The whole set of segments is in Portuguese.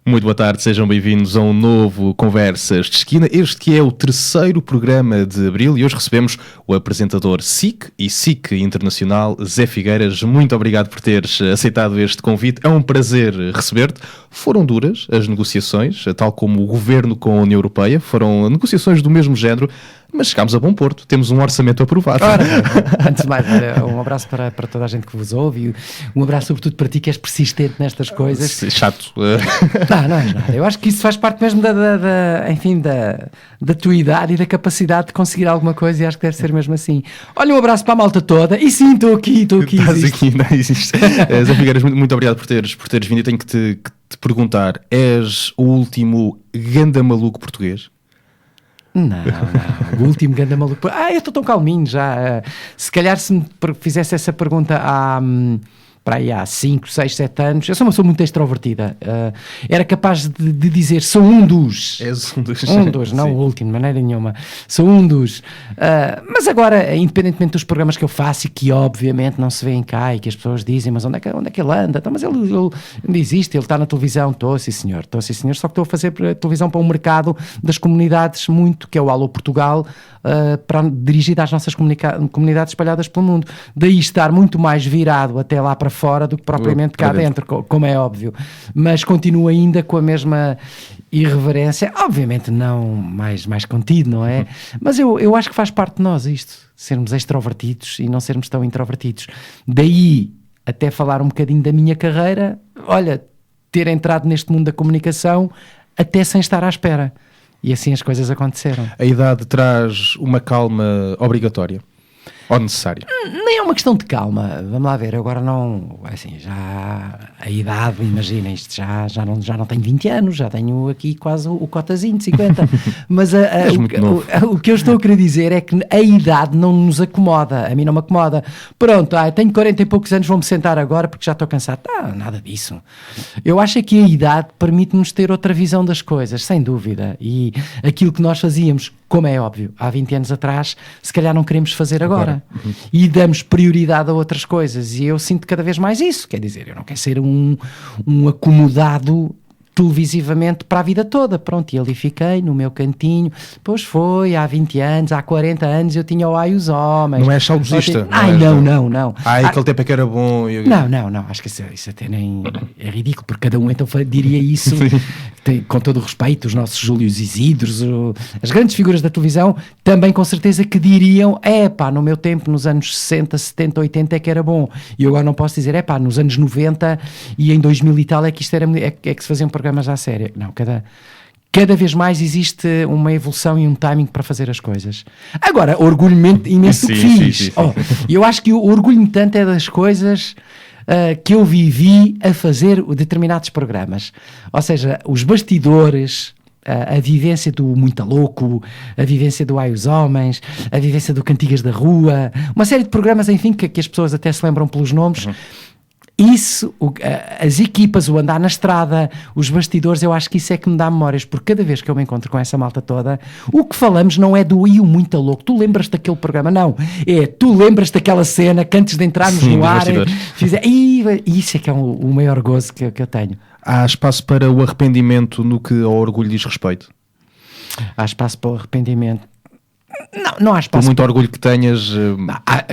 Muito boa tarde, sejam bem-vindos a um novo Conversas de Esquina. Este que é o terceiro programa de abril e hoje recebemos o apresentador SIC e SIC Internacional, Zé Figueiras. Muito obrigado por teres aceitado este convite. É um prazer receber-te. Foram duras as negociações, tal como o governo com a União Europeia. Foram negociações do mesmo género, mas chegámos a bom porto. Temos um orçamento aprovado. Ora, antes de mais, um abraço para toda a gente que vos ouve e um abraço sobretudo para ti que és persistente nestas coisas. Chato. Não é nada. Eu acho que isso faz parte mesmo da tua idade e da capacidade de conseguir alguma coisa e acho que deve ser mesmo assim. Olha, um abraço para a malta toda e sim, estou aqui. Estás aqui, não existe. Zé Figueiras, muito obrigado por teres vindo. Eu tenho que te perguntar, és o último ganda maluco português? Não, o último ganda maluco. Eu estou tão calminho já. Se calhar se me fizesse essa pergunta para aí há 5, 6, 7 anos, eu sou uma pessoa muito extrovertida, era capaz de dizer, sou um dos. És um dos. Não o último, de maneira nenhuma. Sou um dos. Mas agora, independentemente dos programas que eu faço e que obviamente não se vêem cá e que as pessoas dizem, mas onde é que ele anda? Então, mas ele ainda existe, ele está na televisão. Estou, sim senhor, só que estou a fazer televisão para um mercado das comunidades que é o Alô Portugal, dirigido às nossas comunidades espalhadas pelo mundo. Daí estar muito mais virado até lá para fora do que propriamente cá dentro, como é óbvio, mas continuo ainda com a mesma irreverência, obviamente não mais contido, não é? Mas eu acho que faz parte de nós isto, sermos extrovertidos e não sermos tão introvertidos. Daí até falar um bocadinho da minha carreira, olha, ter entrado neste mundo da comunicação até sem estar à espera. E assim as coisas aconteceram. A idade traz uma calma obrigatória? Ou necessária? Nem é uma questão de calma. Vamos lá ver, eu agora não... Assim, já a idade, imagina isto, já não tenho 20 anos, já tenho aqui quase o cotazinho de 50. Mas o que eu estou a querer dizer é que a idade não nos acomoda. A mim não me acomoda. Pronto, tenho 40 e poucos anos, vou-me sentar agora porque já estou cansado. Nada disso. Eu acho que a idade permite-nos ter outra visão das coisas, sem dúvida. E aquilo que nós fazíamos, como é óbvio, há 20 anos atrás, se calhar não queremos fazer agora. E damos prioridade a outras coisas. E eu sinto cada vez mais isso. Quer dizer, eu não quero ser um acomodado televisivamente para a vida toda. Pronto, e ali fiquei no meu cantinho. Pois foi, há 20 anos, há 40 anos eu tinha o Ai os Homens. Não é saudosista? Não. Aquele tempo é que era bom. Não, acho que isso até nem é ridículo, porque cada um então diria isso com todo o respeito, os nossos Júlios Isidros, as grandes figuras da televisão, também com certeza que diriam, no meu tempo, nos anos 60, 70, 80 é que era bom. E eu agora não posso dizer, nos anos 90 e em 2000 e tal é que isto é que se faziam programas à série. Não, cada vez mais existe uma evolução e um timing para fazer as coisas. Agora, orgulho-me imenso do que fiz. Sim. Eu acho que o orgulho-me tanto é das coisas que eu vivi a fazer determinados programas. Ou seja, os bastidores, a vivência do Muito Louco, a vivência do Ai os Homens, a vivência do Cantigas da Rua, uma série de programas, enfim, que as pessoas até se lembram pelos nomes. Isso, as equipas, o andar na estrada, os bastidores, eu acho que isso é que me dá memórias, porque cada vez que eu me encontro com essa malta toda, o que falamos não é do o Muito Louco, tu lembras daquele programa, não, tu lembras daquela cena que antes de entrarmos no ar, isso é que é o maior gozo que eu tenho. Há espaço para o arrependimento no que ao orgulho diz respeito? Há espaço para o arrependimento. Não há espaço. Por muito orgulho que tenhas...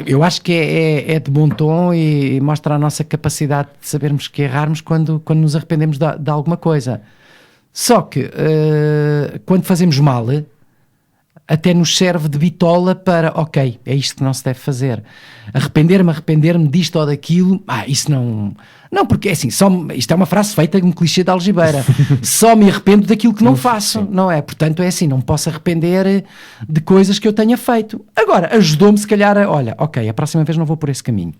Eu acho que é de bom tom e mostra a nossa capacidade de sabermos que errarmos quando nos arrependemos de alguma coisa. Só que quando fazemos mal, até nos serve de bitola para, ok, é isto que não se deve fazer. Arrepender-me disto ou daquilo, isso não... Não, porque é assim, isto é uma frase feita, um clichê da algibeira. Só me arrependo daquilo que não faço, não é? Portanto, é assim, não me posso arrepender de coisas que eu tenha feito. Agora, ajudou-me se calhar a próxima vez não vou por esse caminho.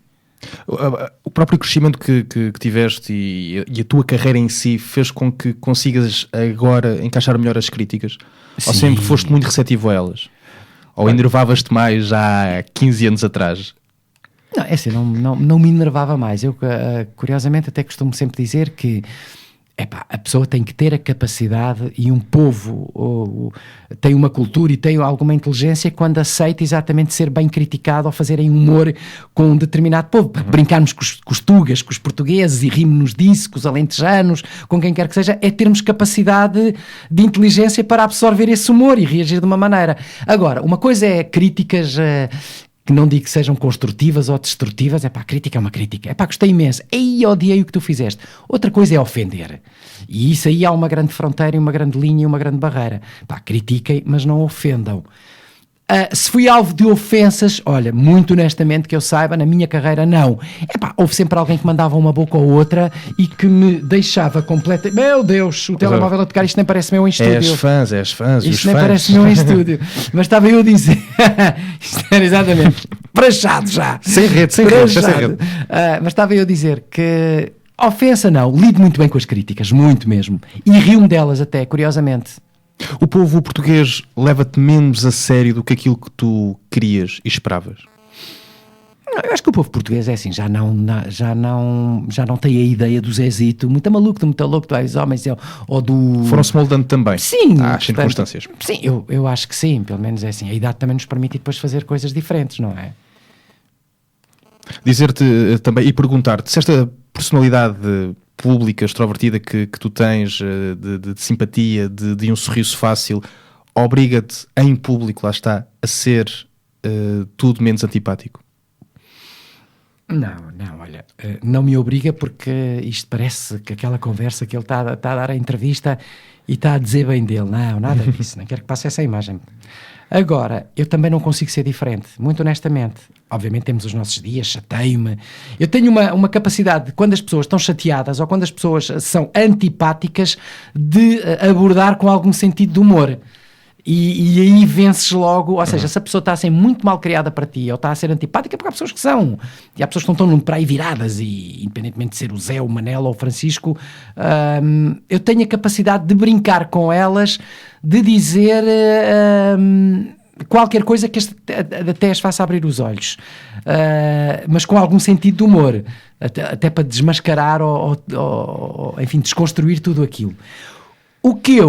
O próprio crescimento que tiveste e a tua carreira em si fez com que consigas agora encaixar melhor as críticas? Sim. Ou sempre foste muito receptivo a elas? Ou enervavas-te mais já há 15 anos atrás? Não, é assim, não me enervava mais. Eu, curiosamente, até costumo sempre dizer que a pessoa tem que ter a capacidade, e um povo tem uma cultura e tem alguma inteligência quando aceita exatamente ser bem criticado ou fazerem humor com um determinado povo. Brincarmos com os tugas, com os portugueses e rimos-nos disso, com os alentejanos, com quem quer que seja, é termos capacidade de inteligência para absorver esse humor e reagir de uma maneira. Agora, uma coisa é críticas... que não digo que sejam construtivas ou destrutivas, a crítica é uma crítica, gostei imenso, odiei o que tu fizeste. Outra coisa é ofender, e isso aí há uma grande fronteira, uma grande linha e uma grande barreira. Critiquem, mas não ofendam. Se fui alvo de ofensas, olha, muito honestamente que eu saiba, na minha carreira não. Houve sempre alguém que mandava uma boca ou outra e que me deixava completamente... Meu Deus, o telemóvel a tocar, isto nem parece meu em estúdio. É as fãs. Isto nem parece meu em estúdio. Mas estava eu a dizer... Isto era exatamente... Prachado já. Sem rede. Mas estava eu a dizer que... Ofensa não, lido muito bem com as críticas, muito mesmo. E rio-me delas até, curiosamente. O povo português leva-te menos a sério do que aquilo que tu querias e esperavas? Não, eu acho que o povo português é assim, já não tem a ideia do Zezito, muito maluco, muito louco, do Ais Homens, ou do... Foram-se moldando também? Sim. Às circunstâncias? Sim, eu acho que sim, pelo menos é assim. A idade também nos permite depois fazer coisas diferentes, não é? Dizer-te também e perguntar-te se esta personalidade pública, extrovertida que tu tens, de simpatia, de um sorriso fácil, obriga-te em público, lá está, a ser tudo menos antipático? Não, olha, não me obriga, porque isto parece que aquela conversa que ele está a dar a entrevista e está a dizer bem dele. Não, nada disso, não quero que passe essa imagem. Agora, eu também não consigo ser diferente, muito honestamente. Obviamente temos os nossos dias, chateio-me. Eu tenho uma capacidade, quando as pessoas estão chateadas ou quando as pessoas são antipáticas, de abordar com algum sentido de humor. E aí vences logo, ou seja, se a pessoa está a ser muito mal criada para ti ou está a ser antipática, porque há pessoas que são, e há pessoas que não estão para aí viradas, e independentemente de ser o Zé, o Manel ou o Francisco, eu tenho a capacidade de brincar com elas, de dizer qualquer coisa que até as faça abrir os olhos, mas com algum sentido de humor, até para desmascarar ou enfim, desconstruir tudo aquilo. O que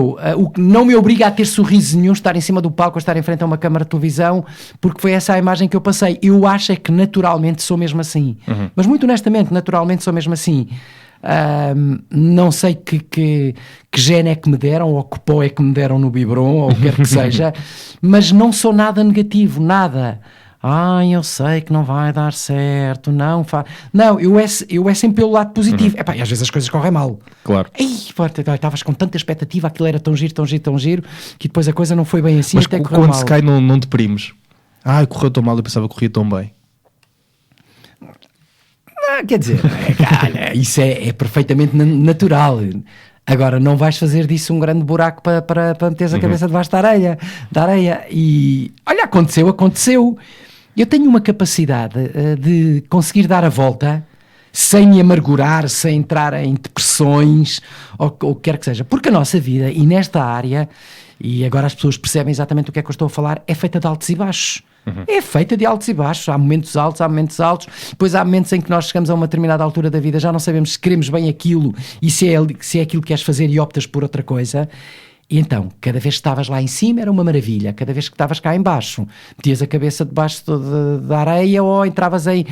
não me obriga a ter sorriso nenhum, estar em cima do palco ou estar em frente a uma câmara de televisão, porque foi essa a imagem que eu passei. Eu acho é que naturalmente sou mesmo assim. Mas muito honestamente, naturalmente sou mesmo assim. Não sei que gene é que me deram, ou que pó é que me deram no biberon, ou o que quer que seja, mas não sou nada negativo, nada. Eu sei que não vai dar certo, não, eu é sempre pelo lado positivo. E às vezes as coisas correm mal. Claro. Estavas com tanta expectativa, aquilo era tão giro, que depois a coisa não foi bem assim, mas até correu mal. mal. Se cai, não deprimes. Correu tão mal, eu pensava que corria tão bem. Quer dizer, isso é perfeitamente natural. Agora, não vais fazer disso um grande buraco para meteres a cabeça debaixo da areia. E, olha, aconteceu. Eu tenho uma capacidade de conseguir dar a volta sem me amargurar, sem entrar em depressões, ou o que quer que seja. Porque a nossa vida, e nesta área, e agora as pessoas percebem exatamente o que é que eu estou a falar, é feita de altos e baixos. É feita de altos e baixos. Há momentos altos, depois há momentos em que nós chegamos a uma determinada altura da vida, já não sabemos se queremos bem aquilo e se é aquilo que queres fazer e optas por outra coisa. E então, cada vez que estavas lá em cima era uma maravilha, cada vez que estavas cá em baixo metias a cabeça debaixo da areia, ou entravas em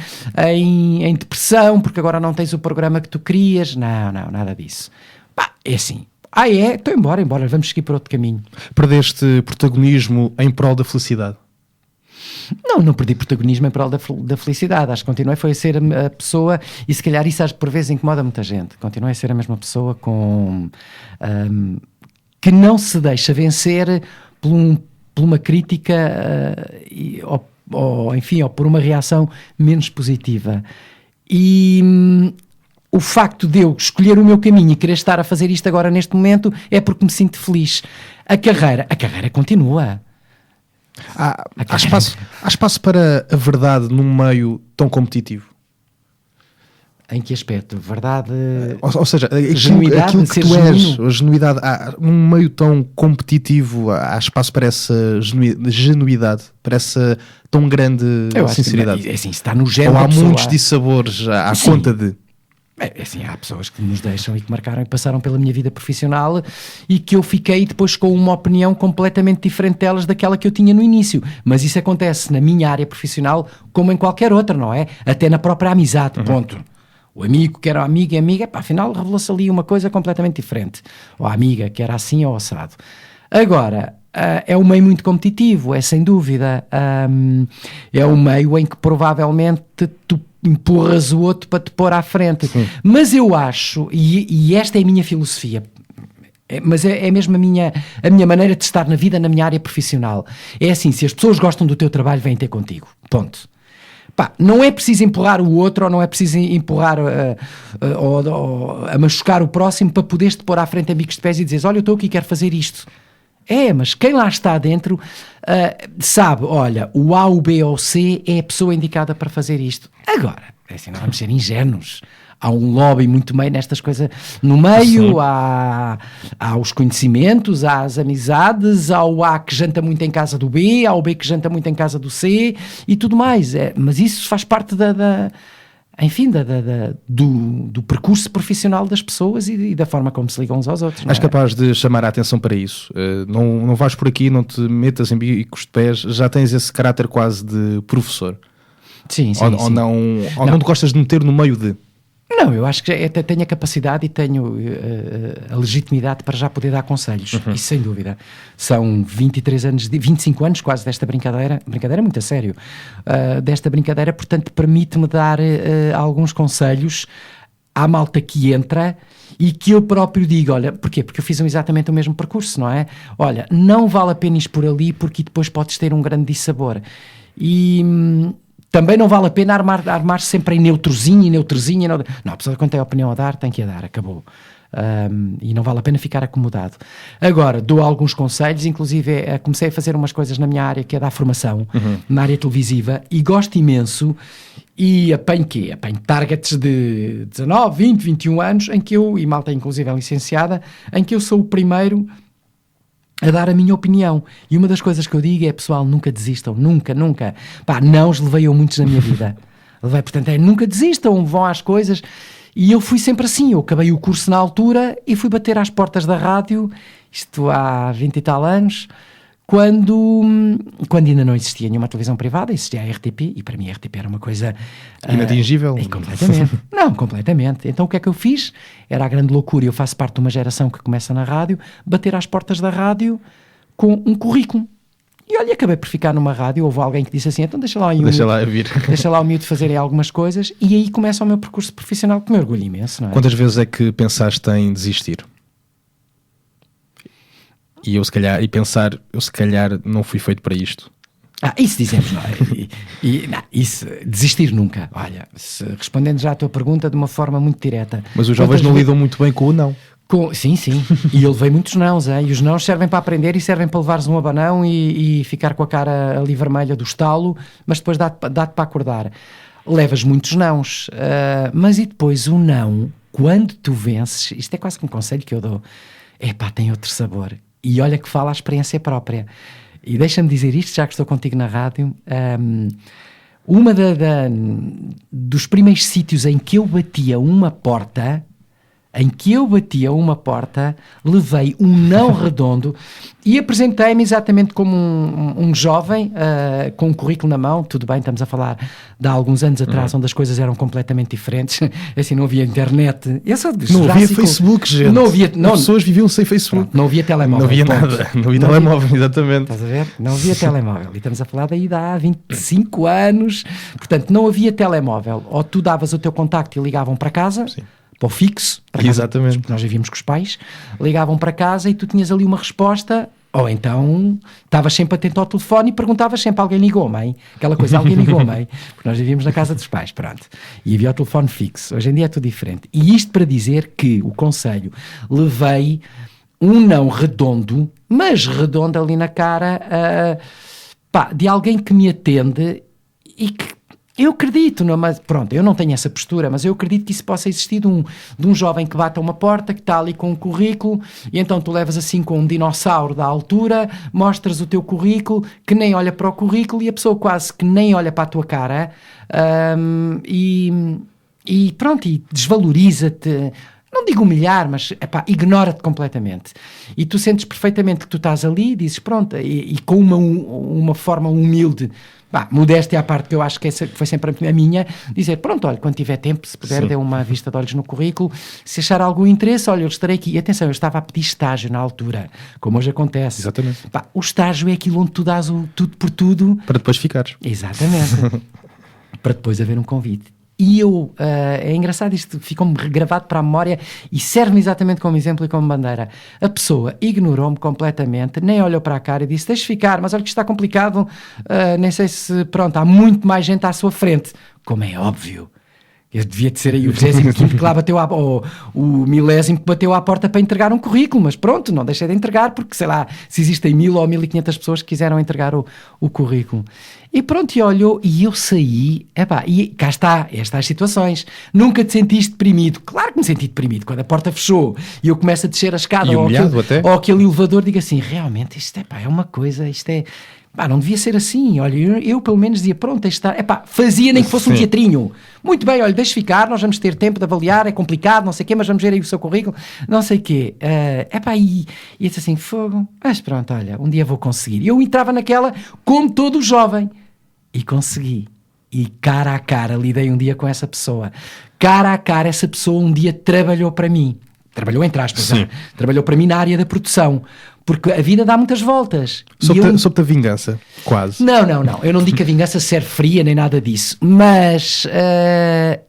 depressão porque agora não tens o programa que tu querias. Não, nada disso. É assim. Então embora, vamos seguir por outro caminho. Perdeste protagonismo em prol da felicidade? Não perdi protagonismo em prol da felicidade. Acho que continuei a ser a pessoa, e se calhar isso por vezes incomoda muita gente. Continuei a ser a mesma pessoa que não se deixa vencer por uma crítica ou por uma reação menos positiva. E o facto de eu escolher o meu caminho e querer estar a fazer isto agora neste momento é porque me sinto feliz. A carreira continua. Há espaço para a verdade num meio tão competitivo? Em que aspecto? Verdade? Ou seja, genuidade, aquilo que tu és, a genuidade, num meio tão competitivo, há espaço para essa genuidade, para essa tão grande sinceridade? Assim, está no género. Ou há muitos dissabores à conta de... Assim, há pessoas que nos deixam e que marcaram e passaram pela minha vida profissional e que eu fiquei depois com uma opinião completamente diferente delas daquela que eu tinha no início. Mas isso acontece na minha área profissional como em qualquer outra, não é? Até na própria amizade, ponto. O amigo que era amigo e amiga, afinal revelou-se ali uma coisa completamente diferente. Ou a amiga que era assim ou assado. Agora, é um meio muito competitivo, é sem dúvida. É um meio em que provavelmente tu empurras o outro para te pôr à frente. Sim. Mas eu acho, e esta é a minha filosofia, mas é mesmo a minha maneira de estar na vida, na minha área profissional. É assim, se as pessoas gostam do teu trabalho, vêm ter contigo. Ponto. Não é preciso empurrar o outro, ou não é preciso empurrar ou a machucar o próximo para poderes-te pôr à frente amigos de pés e dizeres, olha, eu estou aqui, quero fazer isto. Mas quem lá está dentro sabe, olha, o A, o B ou o C é a pessoa indicada para fazer isto. Agora, assim, não vamos ser ingênuos. Há um lobby muito meio nestas coisas no meio, há os conhecimentos, há as amizades, há o A que janta muito em casa do B, há o B que janta muito em casa do C e tudo mais. Mas isso faz parte do percurso profissional das pessoas e da forma como se ligam uns aos outros. És capaz de chamar a atenção para isso. Não vais por aqui, não te metas em bicos de pés, já tens esse caráter quase de professor. Sim. Ou não te gostas de meter no meio de... Não, eu acho que até tenho a capacidade e tenho a legitimidade para já poder dar conselhos, isso sem dúvida. São 25 anos quase desta brincadeira muito a sério, desta brincadeira, portanto permite-me dar alguns conselhos à malta que entra e que eu próprio digo, olha, porquê? Porque eu fiz exatamente o mesmo percurso, não é? Olha, não vale a pena ir por ali porque depois podes ter um grande dissabor. E... também não vale a pena armar sempre em neutrozinho. Não, a pessoa quando tem a opinião a dar, tem que a dar, acabou. E não vale a pena ficar acomodado. Agora, dou alguns conselhos, inclusive comecei a fazer umas coisas na minha área, que é dar formação, na área televisiva, e gosto imenso, e apanho targets de 19, 20, 21 anos, em que eu, e malta inclusive é licenciada, em que eu sou o primeiro a dar a minha opinião. E uma das coisas que eu digo é, pessoal, nunca desistam, nunca. Não os levei a muitos na minha vida. Portanto, nunca desistam, vão às coisas. E eu fui sempre assim, eu acabei o curso na altura e fui bater às portas da rádio, isto há 20 e tal anos, quando ainda não existia nenhuma televisão privada, existia a RTP, e para mim a RTP era uma coisa... inatingível. Completamente. Não, completamente. Então o que é que eu fiz? Era a grande loucura, eu faço parte de uma geração que começa na rádio, bater às portas da rádio com um currículo. E olha, acabei por ficar numa rádio, houve alguém que disse assim, então deixa lá o miúdo fazerem algumas coisas, e aí começa o meu percurso profissional, que me orgulho imenso, não é? Quantas vezes é que pensaste em desistir? E eu se calhar não fui feito para isto. Isso dizemos, não é? Não, isso, desistir nunca. Olha, respondendo já à tua pergunta de uma forma muito direta. Mas os jovens não lidam muito bem com o não. Sim, e eu levei muitos nãos, hein? E os nãos servem para aprender e servem para levares um abanão e ficar com a cara ali vermelha do estalo, mas depois dá-te para acordar. Levas muitos nãos, mas e depois o não, quando tu vences, isto é quase que um conselho que eu dou, tem outro sabor. E olha que fala a experiência própria. E deixa-me dizer isto, já que estou contigo na rádio, uma dos primeiros sítios em que eu batia uma porta, levei um não redondo e apresentei-me exatamente como um jovem com um currículo na mão. Tudo bem, estamos a falar de há alguns anos atrás, onde as coisas eram completamente diferentes. Assim, não havia internet. Não havia Facebook, gente. As pessoas viviam sem Facebook. Não havia telemóvel. Não havia nada. Não havia telemóvel, exatamente. Estás a ver? Não havia telemóvel. E estamos a falar daí de há 25 anos. Portanto, não havia telemóvel. Ou tu davas o teu contacto e ligavam para casa... Sim. Para o fixo, exatamente. Porque nós vivíamos com os pais, ligavam para casa e tu tinhas ali uma resposta, ou então estavas sempre atento ao telefone e perguntavas sempre, alguém ligou, mãe? Aquela coisa, alguém ligou, mãe? Porque nós vivíamos na casa dos pais, pronto. E havia o telefone fixo. Hoje em dia é tudo diferente. E isto para dizer que, o conselho, levei um não redondo, mas redondo ali na cara, de alguém que me atende e que eu acredito, mas pronto, eu não tenho essa postura, mas eu acredito que isso possa existir de um jovem que bate a uma porta, que está ali com um currículo, e então tu levas assim com um dinossauro da altura, mostras o teu currículo, que nem olha para o currículo, e a pessoa quase que nem olha para a tua cara, e e pronto, e desvaloriza-te, não digo humilhar, mas ignora-te completamente. E tu sentes perfeitamente que tu estás ali e dizes pronto, e com uma forma humilde, modéstia à parte, que eu acho que essa foi sempre a minha, dizer pronto, olha, quando tiver tempo, se puder, dê uma vista de olhos no currículo, se achar algum interesse, olha, eu estarei aqui. E atenção, eu estava a pedir estágio na altura, como hoje acontece. Exatamente. O estágio é aquilo onde tu dás o tudo por tudo. Para depois ficares. Exatamente. Para depois haver um convite. E é engraçado, isto ficou-me gravado para a memória e serve-me exatamente como exemplo e como bandeira. A pessoa ignorou-me completamente, nem olhou para a cara e disse, deixa ficar, mas olha que está complicado, nem sei se, pronto, há muito mais gente à sua frente. Como é óbvio. Eu devia de ser aí o 25º que lá bateu o milésimo que bateu à porta para entregar um currículo, mas pronto, não deixei de entregar porque, sei lá, se existem 1000 ou 1500 pessoas que quiseram entregar o currículo. E pronto, e olhou, e eu saí, e cá está, estas situações. Nunca te sentiste deprimido? Claro que me senti deprimido, quando a porta fechou e eu começo a descer a escada ou aquele elevador, digo assim, realmente isto é uma coisa, isto é... não devia ser assim, olha, eu pelo menos dizia, pronto, fazia nem que fosse um teatrinho. Muito bem, olha, deixe ficar, nós vamos ter tempo de avaliar, é complicado, não sei o quê, mas vamos ver aí o seu currículo, não sei o quê. E disse assim, fogo, mas pronto, olha, um dia vou conseguir. E eu entrava naquela como todo jovem, e consegui. E cara a cara lidei um dia com essa pessoa. Cara a cara essa pessoa um dia trabalhou para mim. Trabalhou entre aspas, trabalhou para mim na área da produção. Porque a vida dá muitas voltas. Sob-te a vingança, quase. Não. Eu não digo que a vingança serve fria nem nada disso. Mas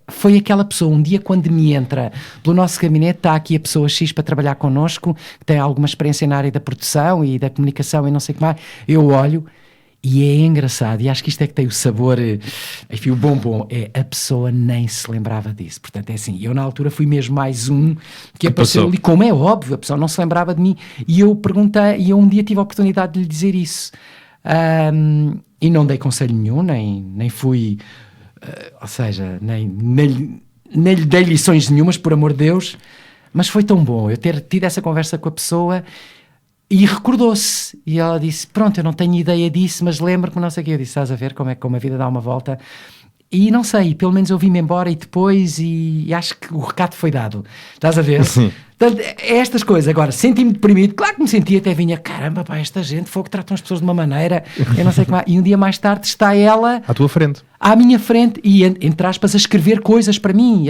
foi aquela pessoa, um dia quando me entra pelo nosso gabinete, está aqui a pessoa X para trabalhar connosco, que tem alguma experiência na área da produção e da comunicação e não sei o que mais. Eu olho e é engraçado. E acho que isto é que tem o sabor, enfim, o bombom. A pessoa nem se lembrava disso. Portanto, é assim, eu na altura fui mesmo mais um que apareceu ali, como é óbvio, a pessoa não se lembrava de mim. E eu perguntei, e eu um dia tive a oportunidade de lhe dizer isso. E não dei conselho nenhum, nem fui, ou seja, nem lhe dei lições nenhumas, por amor de Deus. Mas foi tão bom eu ter tido essa conversa com a pessoa. E recordou-se, e ela disse, pronto, eu não tenho ideia disso, mas lembro-me, não sei o que. Eu disse, estás a ver como a vida dá uma volta. E não sei, pelo menos eu vim-me embora e depois, e acho que o recado foi dado. Estás a ver? Sim. Portanto, é estas coisas. Agora, senti-me deprimido. Claro que me senti, até vinha, caramba, esta gente, que tratam as pessoas de uma maneira, eu não sei como é. E um dia mais tarde está ela... À tua frente. À minha frente, e entre aspas, a escrever coisas para mim,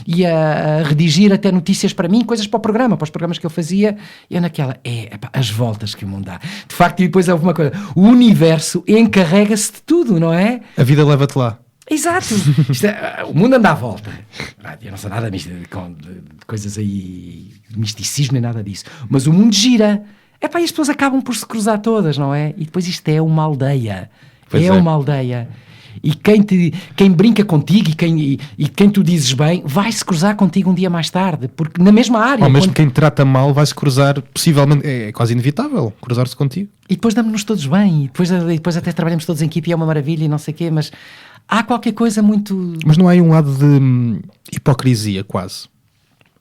e a redigir até notícias para mim, coisas para o programa, para os programas que eu fazia, e eu naquela, as voltas que o mundo dá. De facto, e depois houve uma coisa, o universo encarrega-se de tudo, não é? A vida leva-te lá. Exato. O mundo anda à volta. Eu não sei nada de coisas aí, de misticismo nem nada disso, mas o mundo gira. E as pessoas acabam por se cruzar todas, não é? E depois isto é uma aldeia. Uma aldeia. E quem brinca contigo e quem tu dizes bem vai-se cruzar contigo um dia mais tarde, porque na mesma área. Ou mesmo quem te trata mal vai-se cruzar, possivelmente, é quase inevitável cruzar-se contigo. E depois damos-nos todos bem, e depois até trabalhamos todos em equipe e é uma maravilha e não sei o quê, mas há qualquer coisa muito... Mas não há aí um lado de hipocrisia, quase?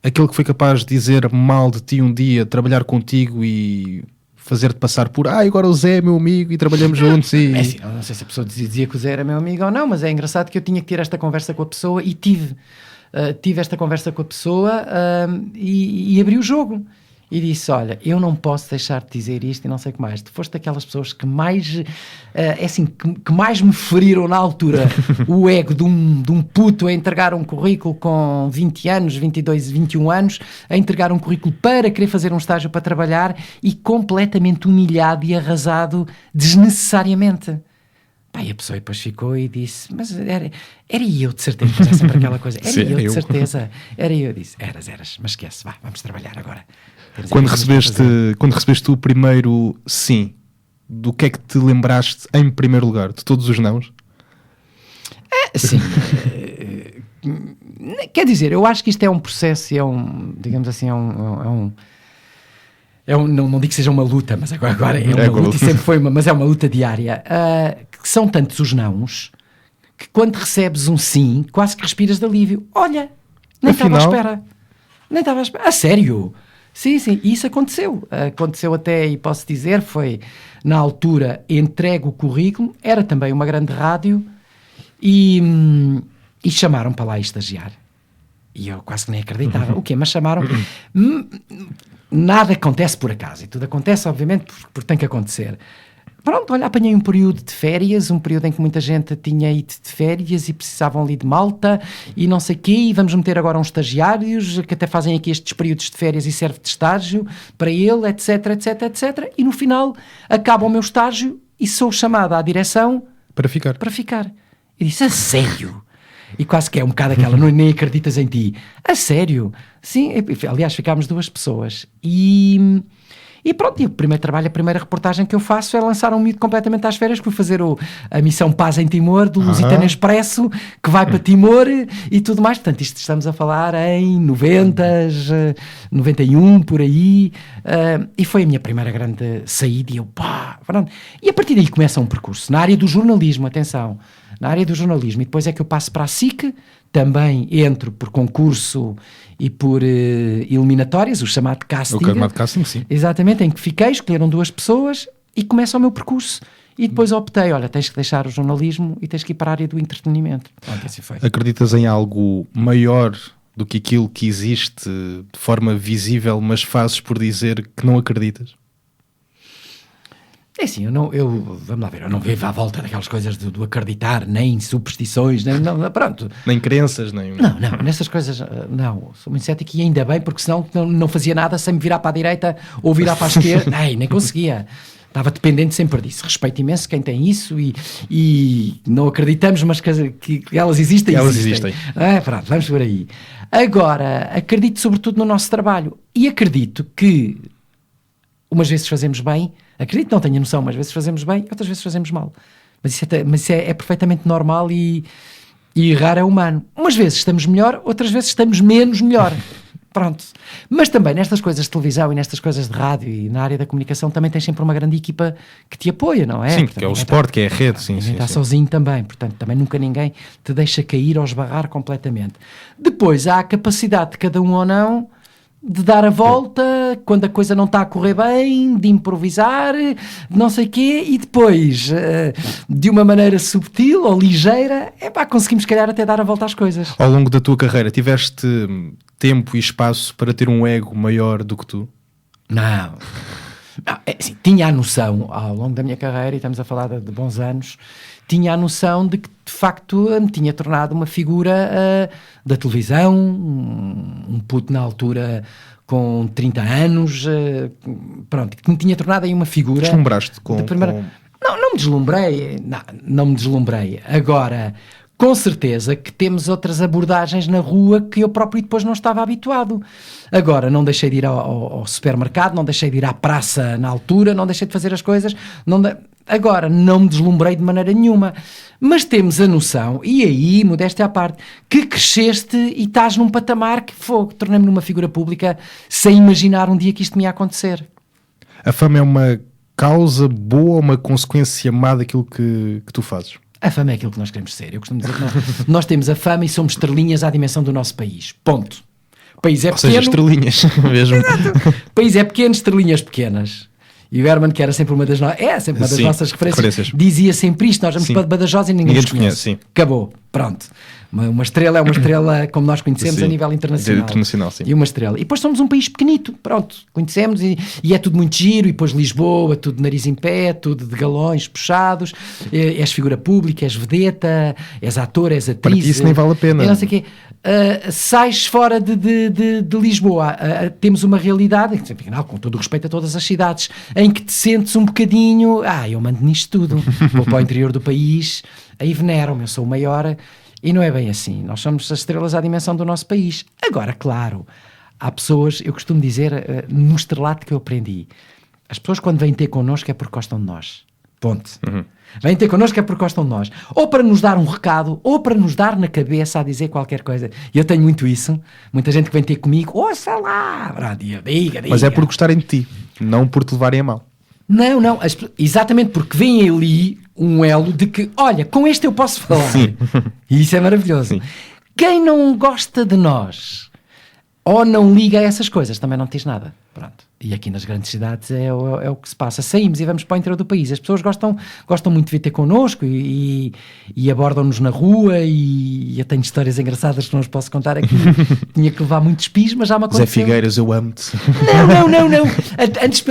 Aquele que foi capaz de dizer mal de ti um dia, trabalhar contigo e... fazer-te passar por, agora o Zé é meu amigo e trabalhamos juntos e... assim, não sei se a pessoa dizia que o Zé era meu amigo ou não, mas é engraçado que eu tinha que ter esta conversa com a pessoa e tive esta conversa com a pessoa e abri o jogo e disse, olha, eu não posso deixar de dizer isto e não sei o que mais. Tu foste daquelas pessoas que mais que mais me feriram na altura o ego de um puto a entregar um currículo com 20 anos, 22, 21 anos, a entregar um currículo para querer fazer um estágio para trabalhar e completamente humilhado e arrasado desnecessariamente. E a pessoa depois ficou e disse, mas era eu de certeza, mas é sempre aquela coisa, era eu de certeza, era eu, disse, eras, mas esquece, vamos trabalhar agora. Quando recebeste o primeiro sim, do que é que te lembraste em primeiro lugar? De todos os nãos? Sim. Quer dizer, eu acho que isto é um processo, digamos assim, não digo que seja uma luta, mas agora é uma luta e sempre foi mas é uma luta diária. Que são tantos os nãos que quando recebes um sim, quase que respiras de alívio. Olha, nem estava à espera. A sério? Sim, isso aconteceu. Aconteceu até, e posso dizer, foi na altura entregue o currículo, era também uma grande rádio e chamaram para lá estagiar. E eu quase que nem acreditava. O quê? Mas chamaram. Nada acontece por acaso. E tudo acontece, obviamente, porque tem que acontecer. Pronto, olha, apanhei um período de férias, um período em que muita gente tinha ido de férias e precisavam ali de malta e não sei o quê, e vamos meter agora uns estagiários que até fazem aqui estes períodos de férias e serve de estágio para ele, etc, etc, etc. E no final acaba o meu estágio e sou chamada à direção Para ficar. para ficar. E disse, a sério? E quase que é um bocado aquela, nem acreditas em ti. A sério? Sim, aliás, ficámos 2 pessoas. E pronto, e o primeiro trabalho, a primeira reportagem que eu faço é lançar um miúdo completamente às férias, que fui fazer a missão Paz em Timor, do Lusitano Expresso, que vai para Timor e tudo mais. Portanto, isto estamos a falar em 91, por aí, e foi a minha primeira grande saída, e eu, pá, pronto. E a partir daí começa um percurso, na área do jornalismo, atenção, na área do jornalismo, e depois é que eu passo para a SIC, também entro por concurso e por eliminatórias, o chamado casting. O chamado casting, sim. Exatamente, em que fiquei, escolheram 2 pessoas e começa o meu percurso. E depois optei, olha, tens que deixar o jornalismo e tens que ir para a área do entretenimento. Pronto, assim foi. Acreditas em algo maior do que aquilo que existe de forma visível, mas fazes por dizer que não acreditas? É assim, vamos lá ver, eu não vivo à volta daquelas coisas do acreditar, nem superstições, nem, não, pronto. Nem crenças, nem... Não, nessas coisas, não, sou muito cético e ainda bem, porque senão não fazia nada sem me virar para a direita ou virar para a esquerda, nem conseguia. Estava dependente sempre disso. Respeito imenso quem tem isso e não acreditamos, mas que elas existem. Elas existem. Pronto, vamos por aí. Agora, acredito sobretudo no nosso trabalho e acredito que umas vezes fazemos bem, acredito, não tenho a noção, mas às vezes fazemos bem, outras vezes fazemos mal. Mas isso é perfeitamente normal e errar é humano. Umas vezes estamos melhor, outras vezes estamos menos melhor. Pronto. Mas também nestas coisas de televisão e nestas coisas de rádio e na área da comunicação também tens sempre uma grande equipa que te apoia, não é? Sim, portanto, que é o suporte, que é a rede. Sim, está sozinho também, portanto também nunca ninguém te deixa cair ou esbarrar completamente. Depois há a capacidade de cada um ou não de dar a volta quando a coisa não está a correr bem, de improvisar, de não sei o quê, e depois, de uma maneira subtil ou ligeira, conseguimos, se calhar, até dar a volta às coisas. Ao longo da tua carreira, tiveste tempo e espaço para ter um ego maior do que tu? Não, assim, tinha a noção, ao longo da minha carreira, e estamos a falar de bons anos, tinha a noção de que, de facto, me tinha tornado uma figura da televisão, um puto na altura com 30 anos, pronto, que me tinha tornado aí uma figura... Deslumbraste com... Não me deslumbrei, não me deslumbrei. Agora, com certeza que temos outras abordagens na rua que eu próprio depois não estava habituado. Agora, não deixei de ir ao supermercado, não deixei de ir à praça na altura, não deixei de fazer as coisas... Agora, não me deslumbrei de maneira nenhuma, mas temos a noção, e aí, modéstia à parte, que cresceste e estás num patamar que tornei-me numa figura pública sem imaginar um dia que isto me ia acontecer. A fama é uma causa boa ou uma consequência má daquilo que tu fazes? A fama é aquilo que nós queremos ser. Eu costumo dizer que nós temos a fama e somos estrelinhas à dimensão do nosso país. Ponto. O país é pequeno. Ou seja, estrelinhas mesmo. Exato. O país é pequeno, estrelinhas pequenas. E o Herman, que era sempre uma das, sempre uma das nossas referências, dizia sempre isto: nós vamos para Badajoz e ninguém nos conhece. Sim. Acabou, pronto. Uma estrela é uma estrela como nós conhecemos, sim, a nível internacional. Sim. E uma estrela. E depois somos um país pequenito, pronto, conhecemos e é tudo muito giro. E depois Lisboa, tudo nariz em pé, tudo de galões puxados. És figura pública, és vedeta, és ator, és atriz. Para ti isso nem vale a pena. Não sei o quê. Sais fora de Lisboa, temos uma realidade, com todo o respeito a todas as cidades, em que te sentes um bocadinho, eu mando nisto tudo, vou para o interior do país, aí veneram-me, eu sou o maior, e não é bem assim. Nós somos as estrelas à dimensão do nosso país. Agora, claro, há pessoas, eu costumo dizer, no estrelato que eu aprendi, as pessoas quando vêm ter connosco é porque gostam de nós. Ponto. Vêm ter connosco é porque gostam de nós. Ou para nos dar um recado, ou para nos dar na cabeça a dizer qualquer coisa. E eu tenho muito isso. Muita gente que vem ter comigo, ouça lá! Diga. Mas é por gostarem de ti, não por te levarem a mal. Não. Exatamente porque vem ali um elo de que, olha, com este eu posso falar. Sim. E isso é maravilhoso. Sim. Quem não gosta de nós ou não liga a essas coisas, também não diz nada. Pronto. E aqui nas grandes cidades é o que se passa. Saímos e vamos para o interior do país. As pessoas gostam muito de vir ter connosco e abordam-nos na rua e eu tenho histórias engraçadas que não os posso contar aqui. Tinha que levar muitos pis, mas já me aconteceu. Zé Figueiras, eu amo-te. Não. Antes,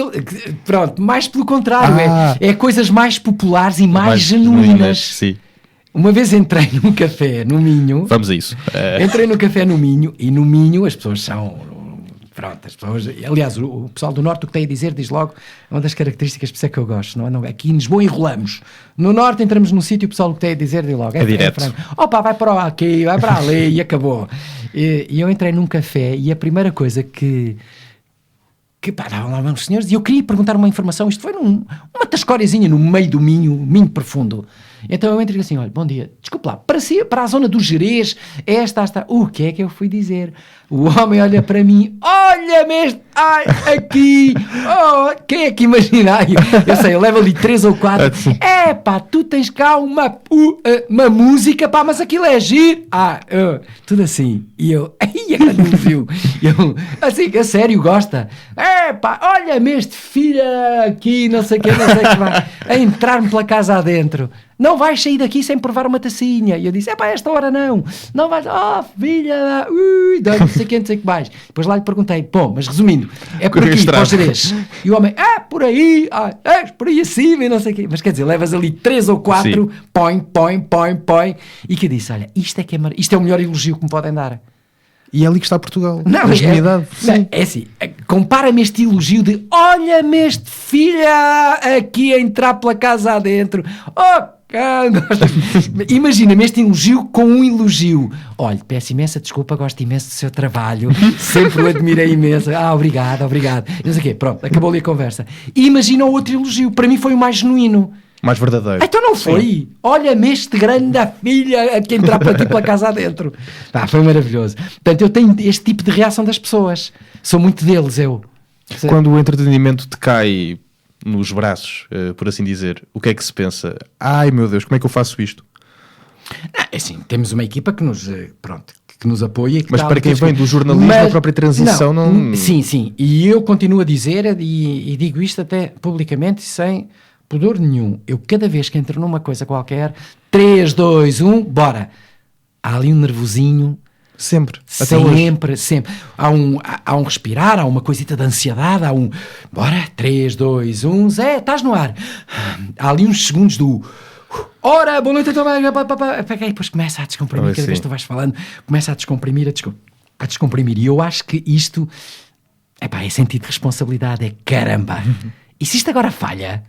pronto, mais pelo contrário. É coisas mais populares e mais genuínas. Sim. Uma vez entrei num café no Minho. Vamos a isso. Entrei no café no Minho e no Minho as pessoas são... Pronto, as pessoas, aliás, o pessoal do Norte o que tem a dizer diz logo, é uma das características por isso é que eu gosto, não é? Aqui em Lisboa enrolamos, no Norte entramos num sítio, o pessoal o que tem a dizer diz logo, é direto, opa, vai para aqui, vai para ali e acabou. E eu entrei num café e a primeira coisa que estavam lá uns senhores e eu queria perguntar uma informação, isto foi uma tascóriazinha no meio do Minho profundo. Então eu entrei assim, olha, bom dia, desculpe lá, para a zona do Gerês, esta, o que é que eu fui dizer? O homem olha para mim, olha-me aqui, quem é que imagina? Eu sei, eu levo ali 3 ou 4, tu tens cá uma música, mas aquilo é giro, tudo assim, e eu, agora não viu, eu, assim, a sério, gosta, olha-me este filho aqui, não sei o que vai, a entrar-me pela casa adentro. Não vais sair daqui sem provar uma tacinha. E eu disse, esta hora não vais, filha, não sei o que mais. Depois lá lhe perguntei, mas resumindo, é por aqui, para os Gerês. E o homem, por aí, por aí acima e não sei o quê. Mas quer dizer, levas ali 3 ou 4, põe, e que eu disse, olha, isto é o melhor elogio que me podem dar. E é ali que está Portugal. Não, é assim, compara-me este elogio de olha-me este filha aqui a entrar pela casa adentro. Imagina-me este elogio com um elogio. Olha, peço imensa desculpa, gosto imenso do seu trabalho, sempre o admirei imenso. Obrigado. Não sei o quê, pronto, acabou ali a conversa. E imagina o outro elogio, para mim foi o mais genuíno. Mais verdadeiro. Então não foi? Olha-me este grande filha que entrar para ti pela casa adentro. Foi maravilhoso. Portanto, eu tenho este tipo de reação das pessoas. Sou muito deles, eu. Quando o entretenimento te cai nos braços, por assim dizer, o que é que se pensa? Ai meu Deus, como é que eu faço isto? Assim, temos uma equipa que nos apoia. Mas para quem vem do jornalismo, a própria transição não... Sim. E eu continuo a dizer, e digo isto até publicamente, sem pudor nenhum. Eu cada vez que entro numa coisa qualquer, 3, 2, 1, bora. Há ali um nervosinho. Sempre. Há um respirar, há uma coisita de ansiedade, bora, 3, 2, 1, Zé, estás no ar. Há ali uns segundos do... Ora, boa noite, e depois começa a descomprimir, cada vez que tu vais falando, começa a descomprimir, a descomprimir. E eu acho que isto, é sentido de responsabilidade, caramba. E se isto agora falha...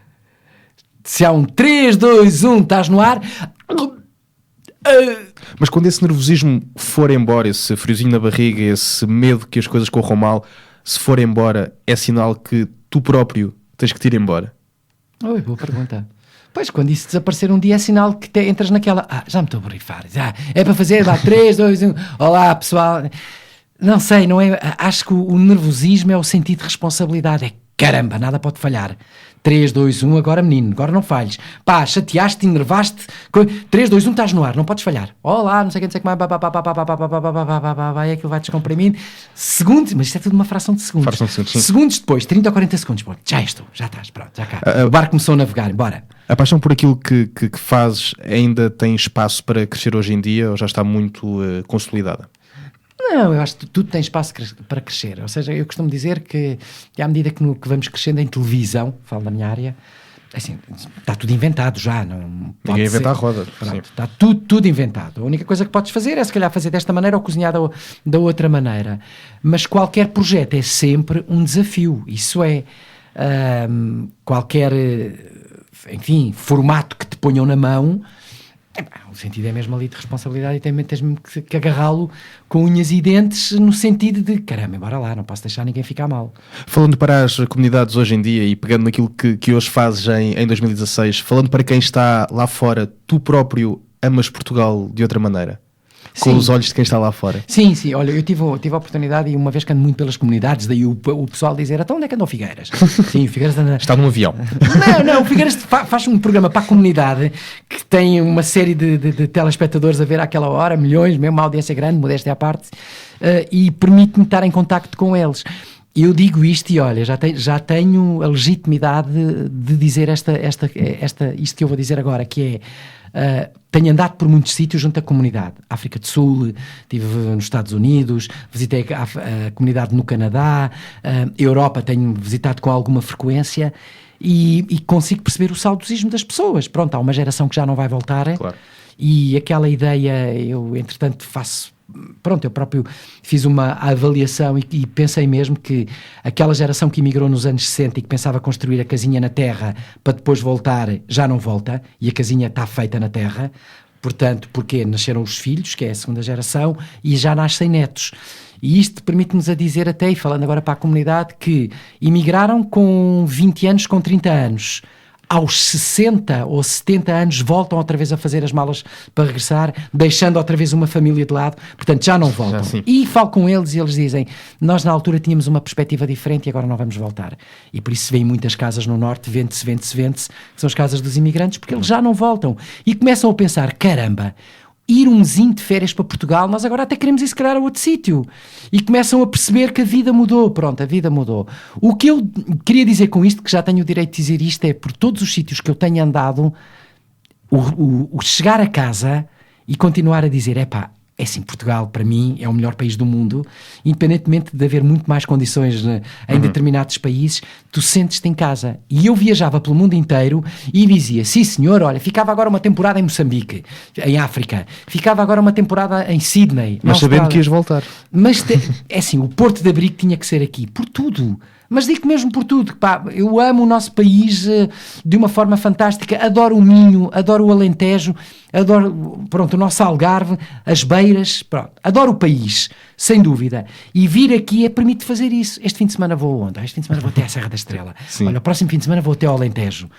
Se há um 3, 2, 1, estás no ar... Mas quando esse nervosismo for embora, esse friozinho na barriga, esse medo que as coisas corram mal, se for embora, é sinal que tu próprio tens que te ir embora? Boa pergunta. Pois, quando isso desaparecer um dia é sinal que entras naquela... já me estou a borrifar. É para fazer, 3, 2, 1... Olá, pessoal. Não sei, não é... Acho que o nervosismo é o sentido de responsabilidade. Caramba, nada pode falhar. 3, 2, 1, agora menino, agora não falhes. Chateaste, enervaste. 3, 2, 1, estás no ar, não podes falhar. Olá, não sei o que mais. Vai, aquilo vai descomprimindo. Segundos, mas isto é tudo uma fração de segundos. Segundos depois, 30 ou 40 segundos. Já estás, pronto, já cá. O barco começou a navegar, bora. A paixão por aquilo que fazes ainda tem espaço para crescer hoje em dia ou já está muito consolidada? Não, eu acho que tudo tem espaço para crescer. Ou seja, eu costumo dizer que à medida que vamos crescendo em televisão, falo da minha área, assim, está tudo inventado já. Ninguém inventa a roda. Pronto, está tudo inventado. A única coisa que podes fazer é se calhar fazer desta maneira ou cozinhar da outra maneira. Mas qualquer projeto é sempre um desafio. Isso é qualquer, enfim, formato que te ponham na mão. O sentido é mesmo ali de responsabilidade e tens mesmo que agarrá-lo com unhas e dentes no sentido de caramba, bora lá, não posso deixar ninguém ficar mal. Falando para as comunidades hoje em dia e pegando naquilo que hoje fazes em 2016, falando para quem está lá fora, tu próprio amas Portugal de outra maneira? Com os olhos de quem está lá fora. Sim, olha, eu tive a oportunidade e uma vez que ando muito pelas comunidades, daí o pessoal dizer, então onde é que andam o Figueiras? Sim, o Figueiras anda... Está num avião. Não, o Figueiras faz um programa para a comunidade que tem uma série de telespectadores a ver àquela hora, milhões, mesmo uma audiência grande, modéstia à parte, e permite-me estar em contacto com eles. Eu digo isto e olha, já tenho a legitimidade de dizer isto que eu vou dizer agora, que é, tenho andado por muitos sítios junto à comunidade. África do Sul, estive nos Estados Unidos, visitei a comunidade no Canadá, Europa tenho visitado com alguma frequência e consigo perceber o saudosismo das pessoas. Pronto, há uma geração que já não vai voltar, claro. E aquela ideia, eu entretanto eu próprio fiz uma avaliação e pensei mesmo que aquela geração que emigrou nos anos 60 e que pensava construir a casinha na terra para depois voltar, já não volta, e a casinha está feita na terra. Portanto, porque nasceram os filhos, que é a segunda geração, e já nascem netos. E isto permite-nos a dizer até, e falando agora para a comunidade, que emigraram com 20 anos, com 30 anos. Aos 60 ou 70 anos voltam outra vez a fazer as malas para regressar, deixando outra vez uma família de lado, portanto já não voltam. E falo com eles e eles dizem, nós na altura tínhamos uma perspectiva diferente e agora não vamos voltar. E por isso se vêem muitas casas no norte, vende-se, que são as casas dos imigrantes, porque eles já não voltam. E começam a pensar, caramba, ir umzinho de férias para Portugal, nós agora até queremos ir se calhar a outro sítio. E começam a perceber que a vida mudou. Pronto, a vida mudou. O que eu queria dizer com isto, que já tenho o direito de dizer isto, é por todos os sítios que eu tenho andado, o chegar a casa e continuar a dizer, epá, é assim, Portugal para mim é o melhor país do mundo, independentemente de haver muito mais condições em determinados países, tu sentes-te em casa. E eu viajava pelo mundo inteiro e dizia, sim senhor, olha, ficava agora uma temporada em Moçambique, em África, ficava agora uma temporada em Sydney, mas sabendo que ias voltar. Mas é assim, o porto de abrigo tinha que ser aqui, por tudo. Mas digo mesmo por tudo, pá, eu amo o nosso país de uma forma fantástica, adoro o Minho, adoro o Alentejo, adoro, pronto, o nosso Algarve, as Beiras, pronto, adoro o país, sem dúvida. E vir aqui permite fazer isso. Este fim de semana vou onde? Este fim de semana vou até à Serra da Estrela. Sim. Olha, o próximo fim de semana vou até ao Alentejo.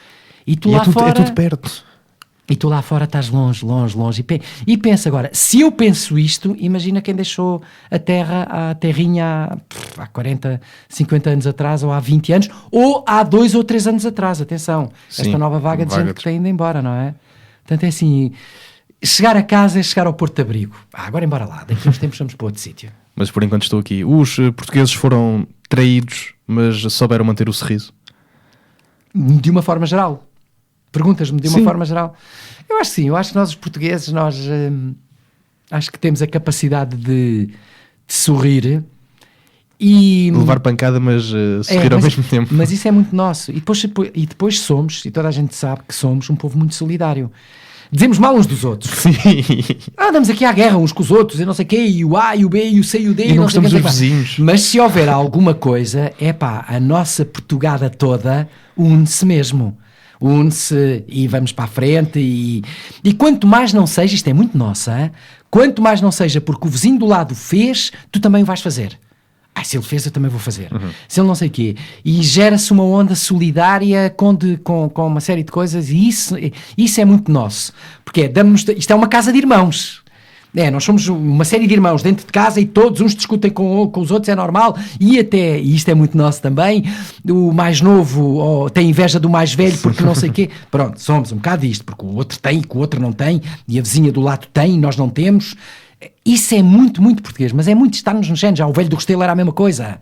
E tu lá fora... É tudo perto. E tu lá fora estás longe. E pensa agora, se eu penso isto, imagina quem deixou a terrinha há 40, 50 anos atrás, ou há 20 anos, ou há 2 ou 3 anos atrás, atenção. Sim, esta nova vaga de gente que está indo embora, não é? Portanto é assim, chegar a casa é chegar ao Porto de Abrigo. Agora embora lá, daqui a uns tempos vamos para outro sítio. Mas por enquanto estou aqui. Os portugueses foram traídos, mas souberam manter o sorriso? De uma forma geral. Perguntas-me de uma forma geral. Eu acho que sim, eu acho que nós os portugueses, acho que temos a capacidade de sorrir e... levar pancada, mas sorrir ao mesmo tempo. Mas isso é muito nosso. E depois somos, e toda a gente sabe que somos um povo muito solidário. Dizemos mal uns dos outros. Sim. Andamos aqui à guerra uns com os outros, e não sei o quê, e o A, e o B, e o C, e o D, e não gostamos dos vizinhos. Mas se houver alguma coisa, a nossa Portugada toda une-se mesmo. Une-se e vamos para a frente e quanto mais não seja, isto é muito nossa, hein? Quanto mais não seja porque o vizinho do lado fez, tu também o vais fazer. Se ele fez, eu também vou fazer. Se ele não sei o quê. E gera-se uma onda solidária com uma série de coisas e isso é muito nosso. Porque isto é uma casa de irmãos. Nós somos uma série de irmãos dentro de casa e todos uns discutem com os outros, é normal, e isto é muito nosso também, o mais novo tem inveja do mais velho porque não sei o quê, pronto, somos um bocado disto, porque o outro tem, que o outro não tem, e a vizinha do lado tem, e nós não temos. Isso é muito, muito português, mas é muito estar-nos no sangue. Já o velho do Restelo era a mesma coisa.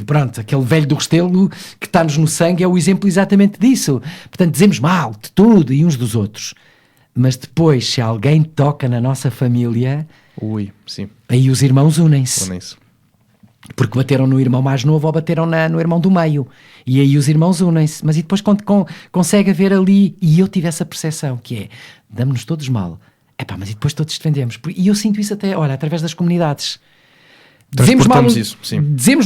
Pronto, aquele velho do Restelo que está-nos no sangue é o exemplo exatamente disso. Portanto, dizemos mal de tudo e uns dos outros. Mas depois, se alguém toca na nossa família, sim. Aí os irmãos unem-se. Porque bateram no irmão mais novo ou bateram no irmão do meio. E aí os irmãos unem-se. Mas e depois consegue haver ali, e eu tive essa percepção, que é, damos-nos todos mal. Mas e depois todos defendemos. E eu sinto isso até, olha, através das comunidades. Dizemos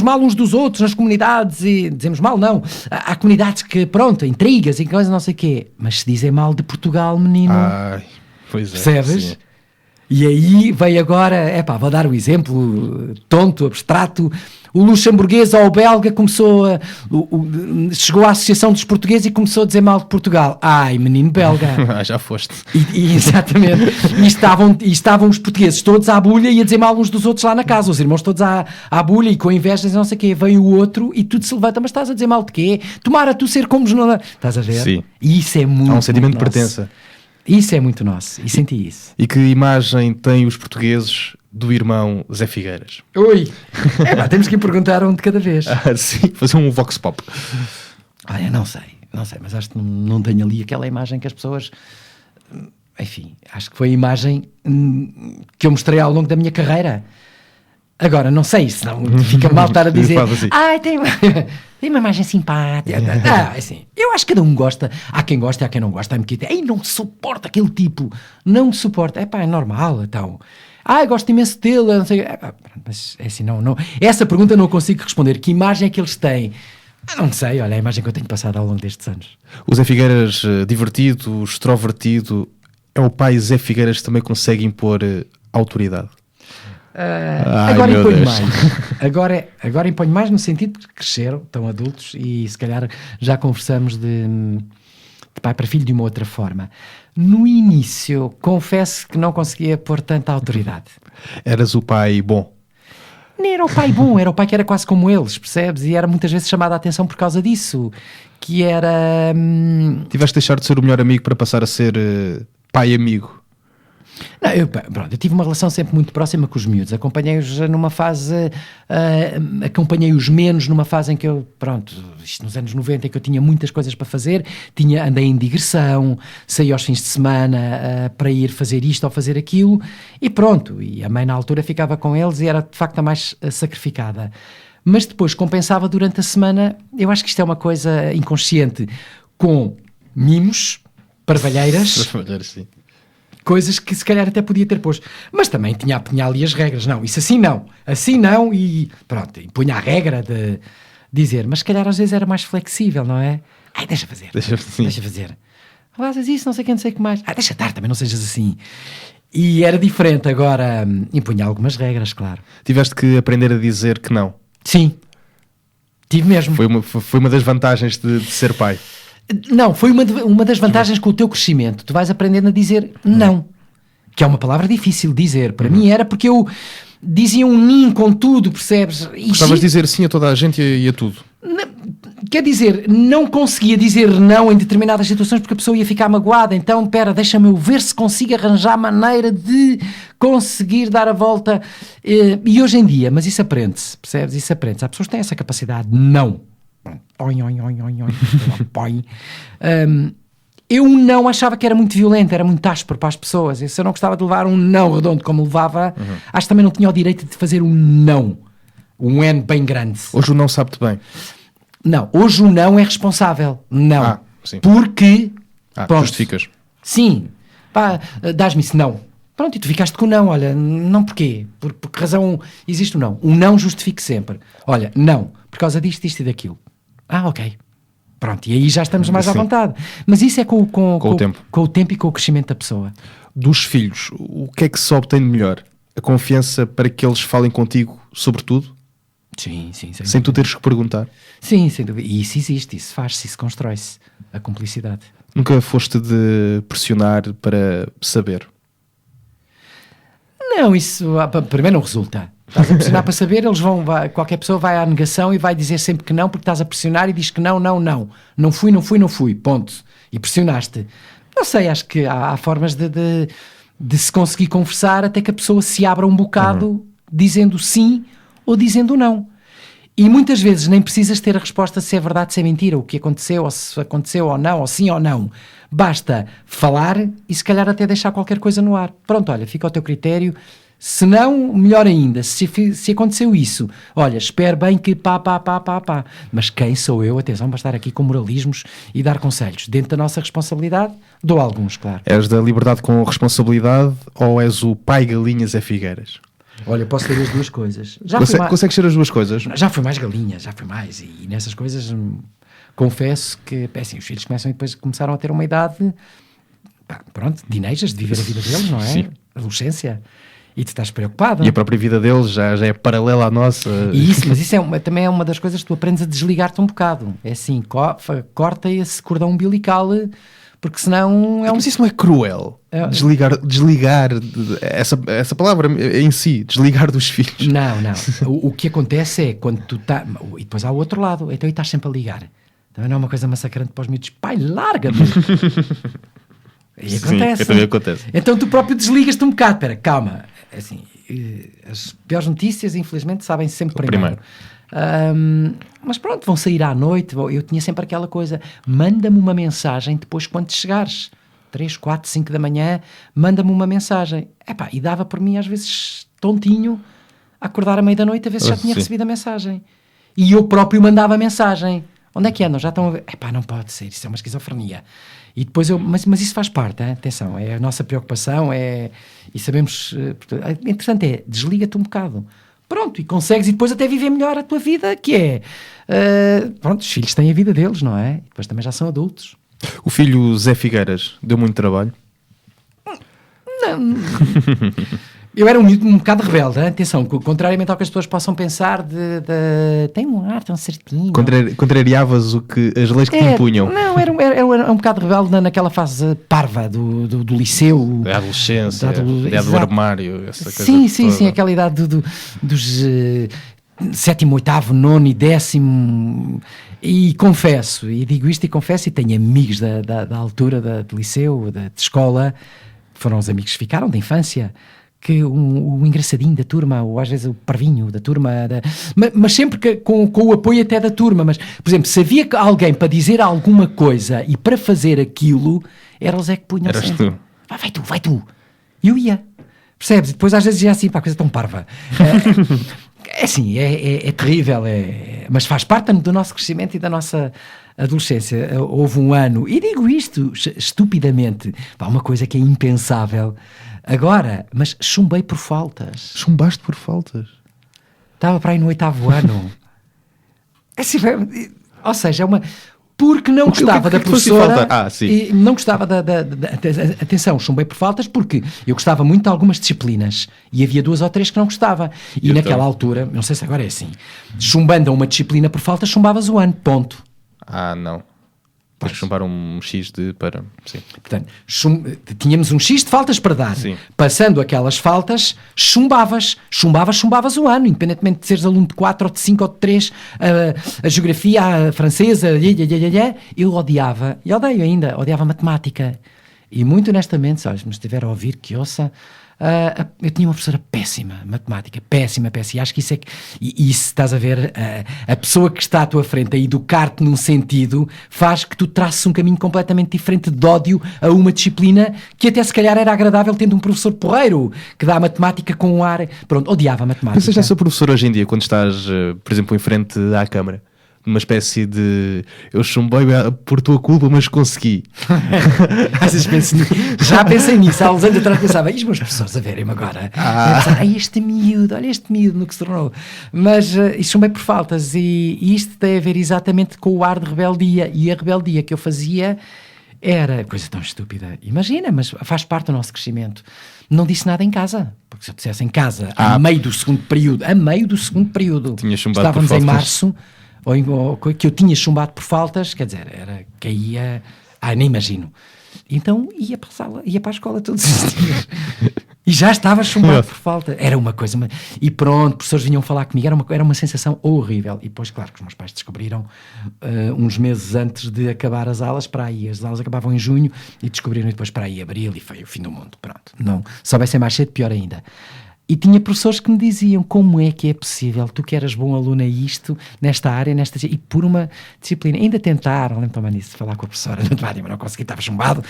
mal uns dos outros nas comunidades e dizemos mal, não. Há comunidades que, pronto, intrigas e coisas não sei o quê, mas se dizem mal de Portugal, menino. Pois é. Percebes? Sim. E aí veio agora, vou dar o exemplo tonto, abstrato. O luxemburguês ou o belga chegou à Associação dos Portugueses e começou a dizer mal de Portugal. Menino belga. Já foste. Exatamente. E estavam os portugueses todos à bulha e a dizer mal uns dos outros lá na casa. Os irmãos todos à bulha e com invejas e não sei o quê. Veio o outro e tudo se levanta. Mas estás a dizer mal de quê? Tomara tu ser como... Estás a ver? Sim. E isso é muito... Há um sentimento de pertença. Isso é muito nosso. E senti isso. E que imagem têm os portugueses do irmão Zé Figueiras? Ui! Temos que ir perguntar um de cada vez. Sim, fazer um vox pop. Olha, não sei, mas acho que não tenho ali aquela imagem que as pessoas... Enfim, acho que foi a imagem que eu mostrei ao longo da minha carreira. Agora, não sei, senão fica mal estar a dizer assim. Tem uma imagem simpática. Assim, eu acho que cada um gosta. Há quem gosta e há quem não gosta. Há quem diz, não suporta aquele tipo. Não suporta. É normal, então. Gosto imenso dele. Não sei. Mas é assim, não. Essa pergunta não consigo responder. Que imagem é que eles têm? Não sei, olha a imagem que eu tenho passado ao longo destes anos. O Zé Figueiras, divertido, extrovertido, é o pai Zé Figueiras que também consegue impor autoridade? Agora imponho mais. Agora imponho mais no sentido de que cresceram, estão adultos e se calhar já conversamos de pai para filho de uma outra forma. No início, confesso que não conseguia pôr tanta autoridade. Eras o pai bom? Nem era o pai bom, era o pai que era quase como eles, percebes? E era muitas vezes chamada a atenção por causa disso. Que era... Tiveste de deixar de ser o melhor amigo para passar a ser pai amigo? Não, eu tive uma relação sempre muito próxima com os miúdos. Acompanhei-os numa fase... acompanhei-os menos numa fase em que eu... isto nos anos 90, em que eu tinha muitas coisas para fazer. Andei em digressão, saí aos fins de semana para ir fazer isto ou fazer aquilo. E pronto. E a mãe, na altura, ficava com eles e era, de facto, a mais sacrificada. Mas depois compensava durante a semana. Eu acho que isto é uma coisa inconsciente. Com mimos, parvalheiras... sim. Coisas que se calhar até podia ter posto. Mas também tinha ali as regras. Não, isso assim não. E pronto, e punha a regra de dizer, mas se calhar às vezes era mais flexível, não é? Deixa fazer. Deixa fazer. Fazes isso, não sei quem, não sei o que mais. Deixa estar, também não sejas assim. E era diferente. Agora impunha algumas regras, claro. Tiveste que aprender a dizer que não? Sim. Tive mesmo. Foi uma das vantagens de ser pai. Não, foi uma das vantagens com o teu crescimento. Tu vais aprendendo a dizer não. Que é uma palavra difícil de dizer. Para mim era porque eu dizia um nim com tudo, percebes? Gostavas de dizer sim a toda a gente e a tudo. Quer dizer, não conseguia dizer não em determinadas situações porque a pessoa ia ficar magoada. Então, deixa-me eu ver se consigo arranjar maneira de conseguir dar a volta. E hoje em dia, mas isso aprende-se, percebes? Isso aprende-se. Há pessoas que têm essa capacidade de não. Eu não achava que era muito violento, era muito áspero para as pessoas. Se eu não gostava de levar um não redondo como levava, acho que também não tinha o direito de fazer um não, um N bem grande. Hoje o não sabe-te bem? Não, hoje o não é responsável. Não, sim. Porque justificas. Sim, dás-me isso não. Pronto, e tu ficaste com o não. Olha, não porquê? Por que razão existe o não? O não justifique sempre. Olha, não, por causa disto e daquilo. Ok. Pronto, e aí já estamos mais à vontade. Mas isso é com o tempo. Com o tempo e com o crescimento da pessoa. Dos filhos, o que é que se obtém de melhor? A confiança para que eles falem contigo sobre tudo? Sim. Sem tu teres que perguntar? Sim, sem dúvida. E isso existe, isso faz-se, isso constrói-se. A cumplicidade. Nunca foste de pressionar para saber? Não, isso primeiro não resulta. Estás a pressionar para saber, qualquer pessoa vai à negação e vai dizer sempre que não, porque estás a pressionar e diz que não. Não fui, ponto. E pressionaste. Não sei, acho que há formas de se conseguir conversar até que a pessoa se abra um bocado dizendo sim ou dizendo não. E muitas vezes nem precisas ter a resposta se é verdade, se é mentira, o que aconteceu, ou se aconteceu ou não, ou sim ou não. Basta falar e se calhar até deixar qualquer coisa no ar. Pronto, olha, fica ao teu critério. Se não, melhor ainda, se aconteceu isso, olha, espero bem que pá. Mas quem sou eu? Atenção, para estar aqui com moralismos e dar conselhos. Dentro da nossa responsabilidade, dou alguns, claro. És da liberdade com responsabilidade ou és o pai galinha Zé Figueiras? Olha, posso ter as duas coisas. Consegues ser as duas coisas? Já fui mais galinha, e nessas coisas confesso que, os filhos começaram a ter uma idade, teenagers, de viver a vida deles, não é? Sim. Adolescência. E tu estás preocupado. E a própria vida deles já é paralela à nossa. Mas isso também é uma das coisas que tu aprendes a desligar-te um bocado. É assim, corta esse cordão umbilical, porque senão é Mas isso não é cruel? Desligar essa palavra em si, desligar dos filhos. Não. O que acontece é quando tu estás... E depois há o outro lado, então aí estás sempre a ligar. Também não é uma coisa massacrante para os miúdos. Pai, larga-me! E acontece. Sim, também acontece. Então tu próprio desligas-te um bocado. Espera, calma. Assim, as piores notícias, infelizmente, sabem sempre Primeiro. Mas pronto, vão sair à noite. Eu tinha sempre aquela coisa: manda-me uma mensagem depois quando chegares, 3, 4, 5 da manhã, manda-me uma mensagem. E dava por mim às vezes tontinho a acordar à meia da noite a ver se já tinha recebido a mensagem, e eu próprio mandava a mensagem: onde é que andam? Já estão a ver? Não pode ser, isso é uma esquizofrenia. E depois mas isso faz parte, hein? Atenção, é a nossa preocupação, e sabemos, entretanto desliga-te um bocado, pronto, e consegues, e depois até viver melhor a tua vida, que é, pronto, os filhos têm a vida deles, não é? E depois também já são adultos. O filho Zé Figueiras deu muito trabalho? Não. Eu era um bocado rebelde, hein? Atenção, contrariamente ao que as pessoas possam pensar, tem um ar tão certinho. Contrariavas as leis que te impunham? Não, era um bocado rebelde naquela fase parva do liceu. Da adolescência, da idade do armário, essa coisa Sim, aquela idade dos 7º, 8º, 9º e 10º. E confesso, e digo isto e confesso, e tenho amigos da altura do liceu, de escola, foram os amigos que ficaram da infância, que o engraçadinho da turma, ou às vezes o parvinho da turma, mas sempre com o apoio até da turma. Mas, por exemplo, se havia alguém para dizer alguma coisa e para fazer aquilo, era o Zé que punha. Eras tu. Vai tu. E eu ia. Percebes? E depois às vezes ia assim, a coisa tão parva. Assim, é terrível, mas faz parte do nosso crescimento e da nossa adolescência. Houve um ano, e digo isto estupidamente, uma coisa que é impensável agora, mas chumbei por faltas. Chumbaste por faltas? Estava para aí no 8º ano. Assim, ou seja, porque não gostava da professora. Sim. E não gostava atenção, chumbei por faltas porque eu gostava muito de algumas disciplinas e havia 2 ou 3 que não gostava. E naquela altura, não sei se agora é assim, chumbando a uma disciplina por faltas, chumbavas o ano, ponto. Não. Tens que chumbar um X para... Sim. Portanto, tínhamos um X de faltas para dar. Sim. Passando aquelas faltas, chumbavas o ano, independentemente de seres aluno de 4 ou de 5 ou de 3, a geografia, a francesa, eu odiava, e odeio ainda, odiava matemática. E muito honestamente, se me estiver a ouvir, que ouça, eu tinha uma professora péssima, matemática, péssima, e acho que isso é que, e isso estás a ver, a pessoa que está à tua frente a educar-te num sentido, faz que tu traçes um caminho completamente diferente de ódio a uma disciplina que até se calhar era agradável, tendo um professor porreiro, que dá a matemática com um ar, pronto, odiava a matemática. Pensas nessa professora hoje em dia, quando estás, por exemplo, em frente à câmara? Uma espécie de eu chumbei por tua culpa, mas consegui. Às vezes já pensei nisso, há uns anos atrás pensava, e os meus professores a verem-me agora? Olha este miúdo no que se tornou. Mas chumbei por faltas, e isto tem a ver exatamente com o ar de rebeldia, e a rebeldia que eu fazia era coisa tão estúpida, imagina, mas faz parte do nosso crescimento. Não disse nada em casa, porque se eu dissesse em casa, a meio do segundo período, tinha chumbado estávamos por faltas. Em março, ou que eu tinha chumbado por faltas, quer dizer, caía, nem imagino. Então ia para a sala, ia para a escola todos os dias. E já estava chumbado por falta. Era uma coisa... E pronto, professores vinham falar comigo, era uma sensação horrível. E depois, claro, que os meus pais descobriram uns meses antes de acabar as aulas, para aí. As aulas acabavam em junho e descobriram depois para aí abril, e foi o fim do mundo. Pronto. Não, se soubessem mais cedo, pior ainda. E tinha professores que me diziam, como é que é possível, tu que eras bom aluno a isto, nesta área, e por uma disciplina. Ainda tentaram, lembro-me disso, falar com a professora de matemática, mas não consegui, estava chumbado.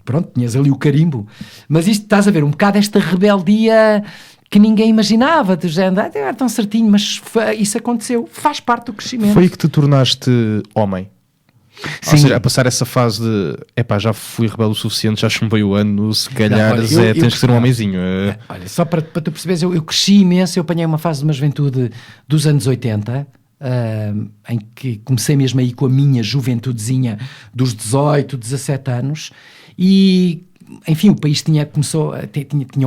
Pronto, tinhas ali o carimbo. Mas isto, estás a ver, um bocado esta rebeldia que ninguém imaginava, do género, era tão certinho, mas isso aconteceu, faz parte do crescimento. Foi aí que te tornaste homem? Sim. Ou seja, a passar essa fase de já fui rebelde o suficiente, já chumbei o ano, se calhar tens que ser um homenzinho. Olha, só para tu perceberes, eu cresci imenso, eu apanhei uma fase de uma juventude dos anos 80, em que comecei mesmo aí com a minha juventudezinha dos 18, 17 anos, e enfim, o país tinha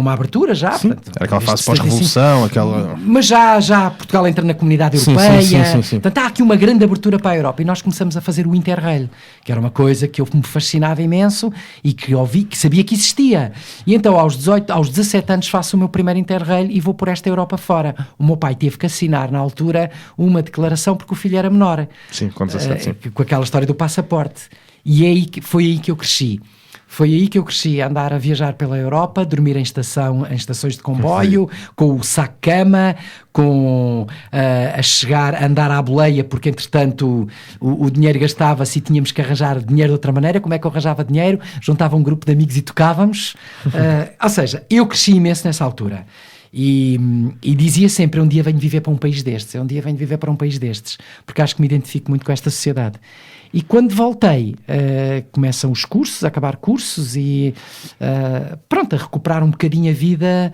uma abertura já. Sim, portanto, era aquela fase pós-revolução, aquela... Mas já Portugal entra na comunidade europeia, sim. Portanto há aqui uma grande abertura para a Europa, e nós começamos a fazer o Interrail, que era uma coisa que me fascinava imenso e que sabia que existia. E então aos 17 anos faço o meu primeiro Interrail e vou por esta Europa fora. O meu pai teve que assinar na altura uma declaração porque o filho era menor. Sim, com 17, sim. Com aquela história do passaporte. E foi aí que eu cresci. Foi aí que eu cresci, a andar a viajar pela Europa, dormir em estações de comboio, com o saco-cama, com a chegar, a andar à boleia, porque entretanto o dinheiro gastava-se e tínhamos que arranjar dinheiro de outra maneira. Como é que eu arranjava dinheiro? Juntava um grupo de amigos e tocávamos. Ou seja, eu cresci imenso nessa altura. E dizia sempre, um dia venho viver para um país destes, porque acho que me identifico muito com esta sociedade. E quando voltei, começam os cursos, a acabar cursos e pronto, a recuperar um bocadinho a vida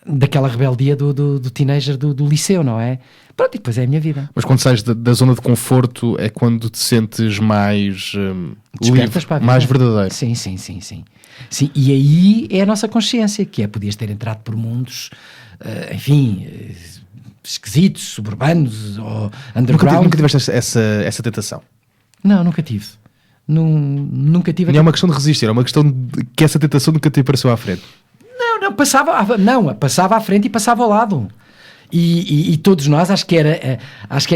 daquela rebeldia do teenager do liceu, não é? Pronto, e depois é a minha vida. Mas quando sais da zona de conforto é quando te sentes mais livre, mais verdadeiro. Sim. Sim, e aí é a nossa consciência, que é podias ter entrado por mundos, esquisitos, suburbanos ou underground. Nunca tiveste essa tentação? Não, nunca tive. Nunca tive. Não é uma questão de resistir, é uma questão de que essa tentação nunca te apareceu à frente. Passava à frente e passava ao lado. E todos nós, acho que era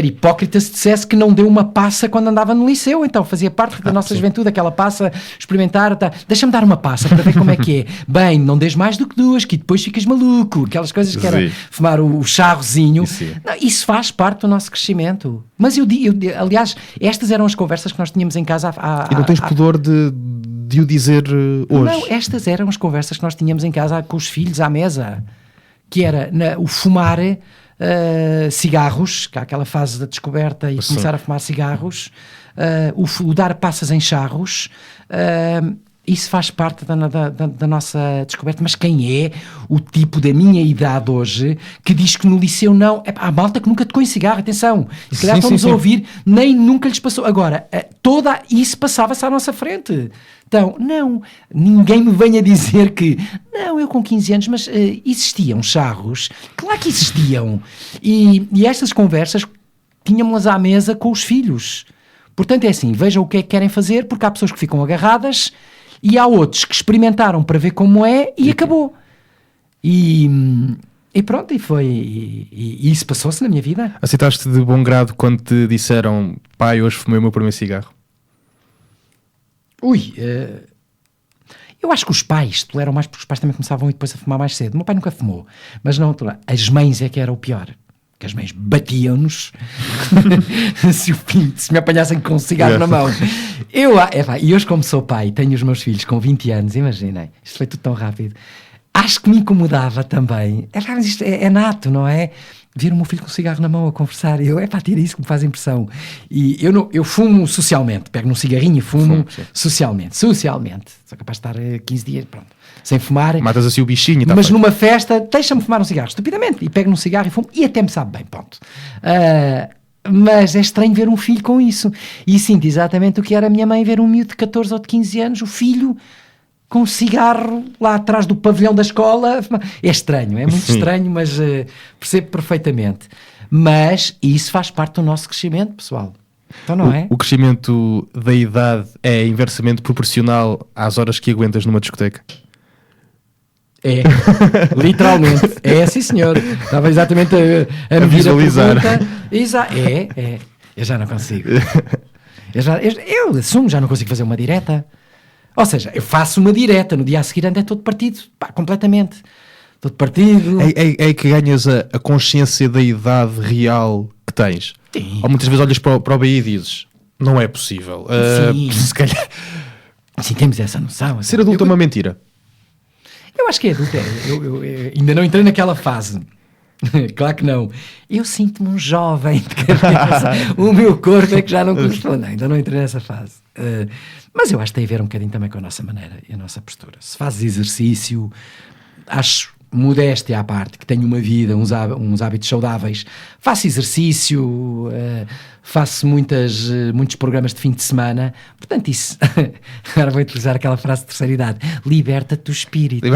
hipócrita se dissesse que não deu uma passa quando andava no liceu. Então fazia parte da nossa juventude, aquela passa, experimentar, deixa-me dar uma passa para ver como é que é. Bem, não des mais do que 2, que depois ficas maluco. Aquelas coisas que era fumar o charrozinho. Isso faz parte do nosso crescimento. Mas aliás, estas eram as conversas que nós tínhamos em casa. E não tens pudor de o dizer hoje? Não, estas eram as conversas que nós tínhamos em casa com os filhos à mesa. Que era o fumar cigarros, que há aquela fase da descoberta e começar a fumar cigarros, o dar passas em charros, isso faz parte da nossa descoberta. Mas quem é o tipo da minha idade hoje que diz que no liceu não... Há malta que nunca tocou em cigarro, atenção, se calhar estamos a ouvir, nem nunca lhes passou. Agora, isso passava-se à nossa frente. Então, não, ninguém me venha dizer que, não, eu com 15 anos, mas existiam charros, claro que existiam, e estas conversas tínhamos-las à mesa com os filhos. Portanto é assim, vejam o que é que querem fazer, porque há pessoas que ficam agarradas e há outros que experimentaram para ver como é e acabou. E pronto, e isso passou-se na minha vida. Aceitaste de bom grado quando te disseram, pai, hoje fumei o meu primeiro cigarro? Eu acho que os pais toleram mais, porque os pais também começavam depois a fumar mais cedo. O meu pai nunca fumou, mas não, as mães é que era o pior, que as mães batiam-nos se me apanhassem com um cigarro na mão. E hoje, como sou pai, tenho os meus filhos com 20 anos, imaginem, isto foi tudo tão rápido, acho que me incomodava também. Mas isto é nato, não é? Ver o meu filho com um cigarro na mão a conversar, e eu, tira isso que me faz impressão. E eu fumo socialmente, pego num cigarrinho e fumo socialmente. Sou capaz de estar 15 dias, pronto, sem fumar. Matas assim o bichinho. Mas numa festa, deixa-me fumar um cigarro, estupidamente, e pego num cigarro e fumo, e até me sabe bem, ponto. Mas é estranho ver um filho com isso. E sinto exatamente o que era a minha mãe ver um miúdo de 14 ou de 15 anos, o filho com um cigarro lá atrás do pavilhão da escola. É estranho, é muito estranho, mas percebo perfeitamente. Mas isso faz parte do nosso crescimento, pessoal. Então não é? O crescimento da idade é inversamente proporcional às horas que aguentas numa discoteca? É, literalmente. É, sim senhor. Estava exatamente a visualizar. É. Eu já não consigo. Eu assumo, já não consigo fazer uma direta. Ou seja, eu faço uma direta, no dia a seguir ando todo partido, completamente. Todo partido. É que ganhas a consciência da idade real que tens. Sim. Ou muitas vezes olhas para o BI e dizes, não é possível. Sim. Se calhar... Sim, temos essa noção. Ser adulto é uma mentira. Eu acho que é adulto. Eu ainda não entrei naquela fase. Claro que não. Eu sinto-me um jovem de cabeça. O meu corpo é que já não corresponde. Ainda não entrei nessa fase. Mas eu acho que tem a ver um bocadinho também com a nossa maneira e a nossa postura. Se fazes exercício, acho, modéstia à parte, que tenho uma vida, uns hábitos saudáveis, faço exercício, faço muitos programas de fim de semana. Portanto, isso, agora vou utilizar aquela frase de terceira idade, liberta-te do espírito.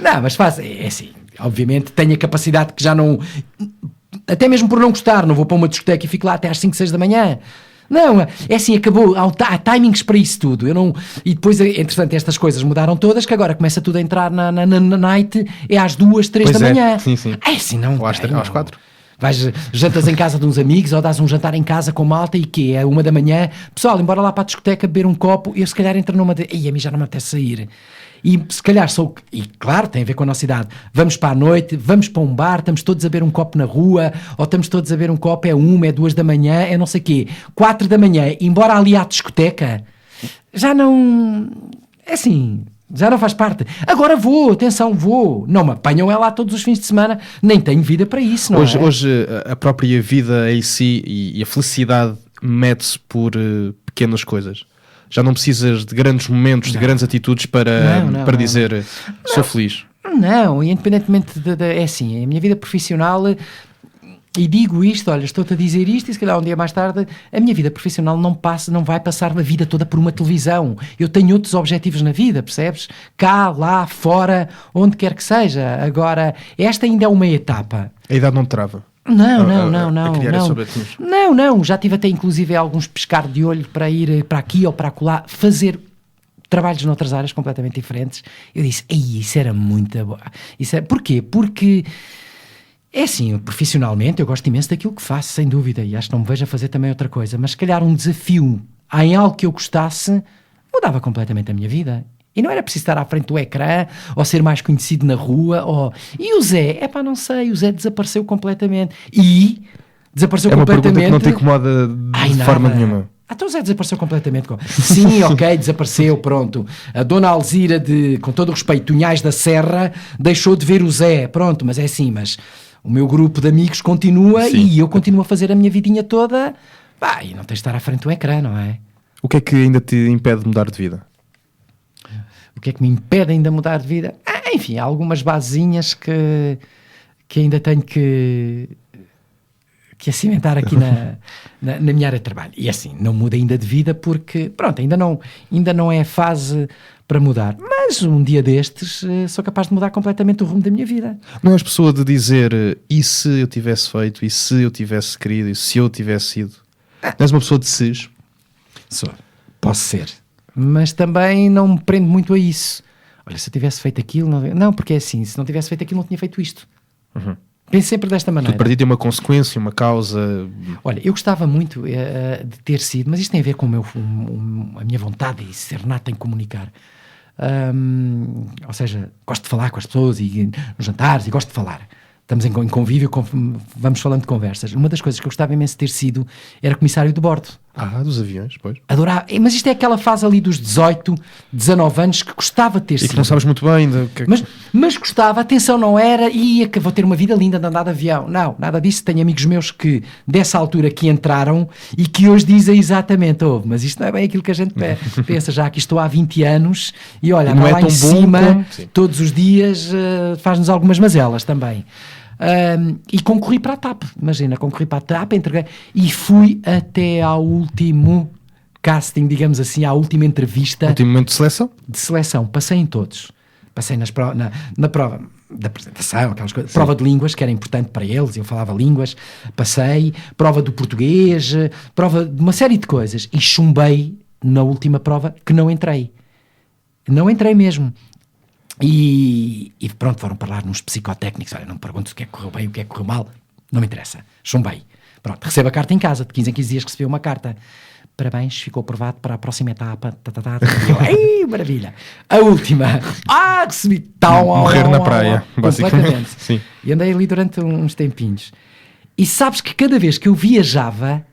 Não, mas faço, é assim, obviamente tenho a capacidade que já não, até mesmo por não gostar, não vou para uma discoteca e fico lá até às 5, 6 da manhã. Não, é assim, acabou, há timings para isso tudo. E depois, entretanto, estas coisas mudaram todas, que agora começa tudo a entrar na night, é às 2, 3 da manhã. Sim. É assim, não. Ou às 4. Vais jantas em casa de uns amigos ou dás um jantar em casa com malta e quê? É 1 da manhã, pessoal, embora lá para a discoteca beber um copo, eu se calhar entro numa de, a mim já não me apetece sair. E se calhar e claro, tem a ver com a nossa idade, vamos para a noite, vamos para um bar, estamos todos a beber um copo na rua, ou estamos todos a beber um copo, é 1, é 2 da manhã, é não sei o quê, 4 da manhã, embora ali à discoteca, já não, é assim, já não faz parte. Agora vou, não me apanham lá todos os fins de semana, nem tenho vida para isso, não é? Hoje a própria vida em si e a felicidade mede-se por pequenas coisas. Já não precisas de grandes momentos, de grandes atitudes para dizer sou feliz. Não, independentemente é assim, a minha vida profissional, e digo isto, olha, estou-te a dizer isto e se calhar um dia mais tarde, a minha vida profissional não vai passar a vida toda por uma televisão. Eu tenho outros objetivos na vida, percebes? Cá, lá, fora, onde quer que seja. Agora, esta ainda é uma etapa. A idade não te trava. Não. Já tive até inclusive alguns pescar de olho para ir para aqui ou para acolá, fazer trabalhos noutras áreas completamente diferentes. Eu disse, isso era muito bom. Porquê? Porque é assim, profissionalmente eu gosto imenso daquilo que faço, sem dúvida, e acho que não me vejo a fazer também outra coisa, mas se calhar um desafio em algo que eu gostasse mudava completamente a minha vida. E não era preciso estar à frente do ecrã, ou ser mais conhecido na rua, E o Zé? Não sei, o Zé desapareceu completamente. Desapareceu completamente... É uma pergunta que não te incomoda de forma nenhuma. Então o Zé desapareceu completamente. Sim, ok, desapareceu, pronto. A dona Alzira, com todo o respeito, Unhais da Serra, deixou de ver o Zé, pronto, mas é assim, mas o meu grupo de amigos continua. Sim. E eu continuo a fazer a minha vidinha toda, e não tens de estar à frente do ecrã, não é? O que é que ainda te impede de mudar de vida? O que é que me impede ainda de mudar de vida? Enfim, há algumas basezinhas que ainda tenho que cimentar aqui na minha área de trabalho. E assim, não muda ainda de vida porque, pronto, ainda não é a fase para mudar. Mas um dia destes sou capaz de mudar completamente o rumo da minha vida. Não és pessoa de dizer e se eu tivesse feito, e se eu tivesse querido, e se eu tivesse sido? Não és uma pessoa de ses? Sou. Posso ser. Mas também não me prendo muito a isso. Olha, se eu tivesse feito aquilo... Não, porque é assim, se não tivesse feito aquilo, não tinha feito isto. Uhum. Penso sempre desta maneira. Tudo para ti tem uma consequência, uma causa... Olha, eu gostava muito de ter sido, mas isto tem a ver com a minha vontade e ser nato em comunicar. Ou seja, gosto de falar com as pessoas e nos jantares, e gosto de falar. Estamos em convívio, vamos falando de conversas. Uma das coisas que eu gostava imenso de ter sido era comissário de bordo. Dos aviões, pois. Adorava. Mas isto é aquela fase ali dos 18, 19 anos que gostava de ter sido. E que não sabes muito bem ainda. Mas gostava, atenção, não era, que vou ter uma vida linda de andar de avião. Não, nada disso. Tenho amigos meus que, dessa altura, que entraram e que hoje dizem exatamente, mas isto não é bem aquilo que a gente pensa, já que estou há 20 anos e olha, não é lá tão em cima, todos os dias, faz-nos algumas mazelas também. E concorri para a TAP, imagina, entreguei e fui até ao último casting, digamos assim, à última entrevista. Último momento de seleção, passei em todos. Passei na prova da apresentação, aquelas coisas. Prova de línguas, que era importante para eles, eu falava línguas, passei, prova do português, prova de uma série de coisas, e chumbei na última prova que não entrei mesmo. E pronto, foram para lá nos psicotécnicos. Olha, não me pergunto o que é que correu bem, o que é que correu mal, não me interessa, chumbei. Pronto, recebo a carta em casa, de 15 em 15 dias recebi uma carta. Parabéns, ficou aprovado para a próxima etapa. Ei, maravilha. A última, recebi morrer na praia, basicamente. Sim. E andei ali durante uns tempinhos. E sabes que cada vez que eu viajava,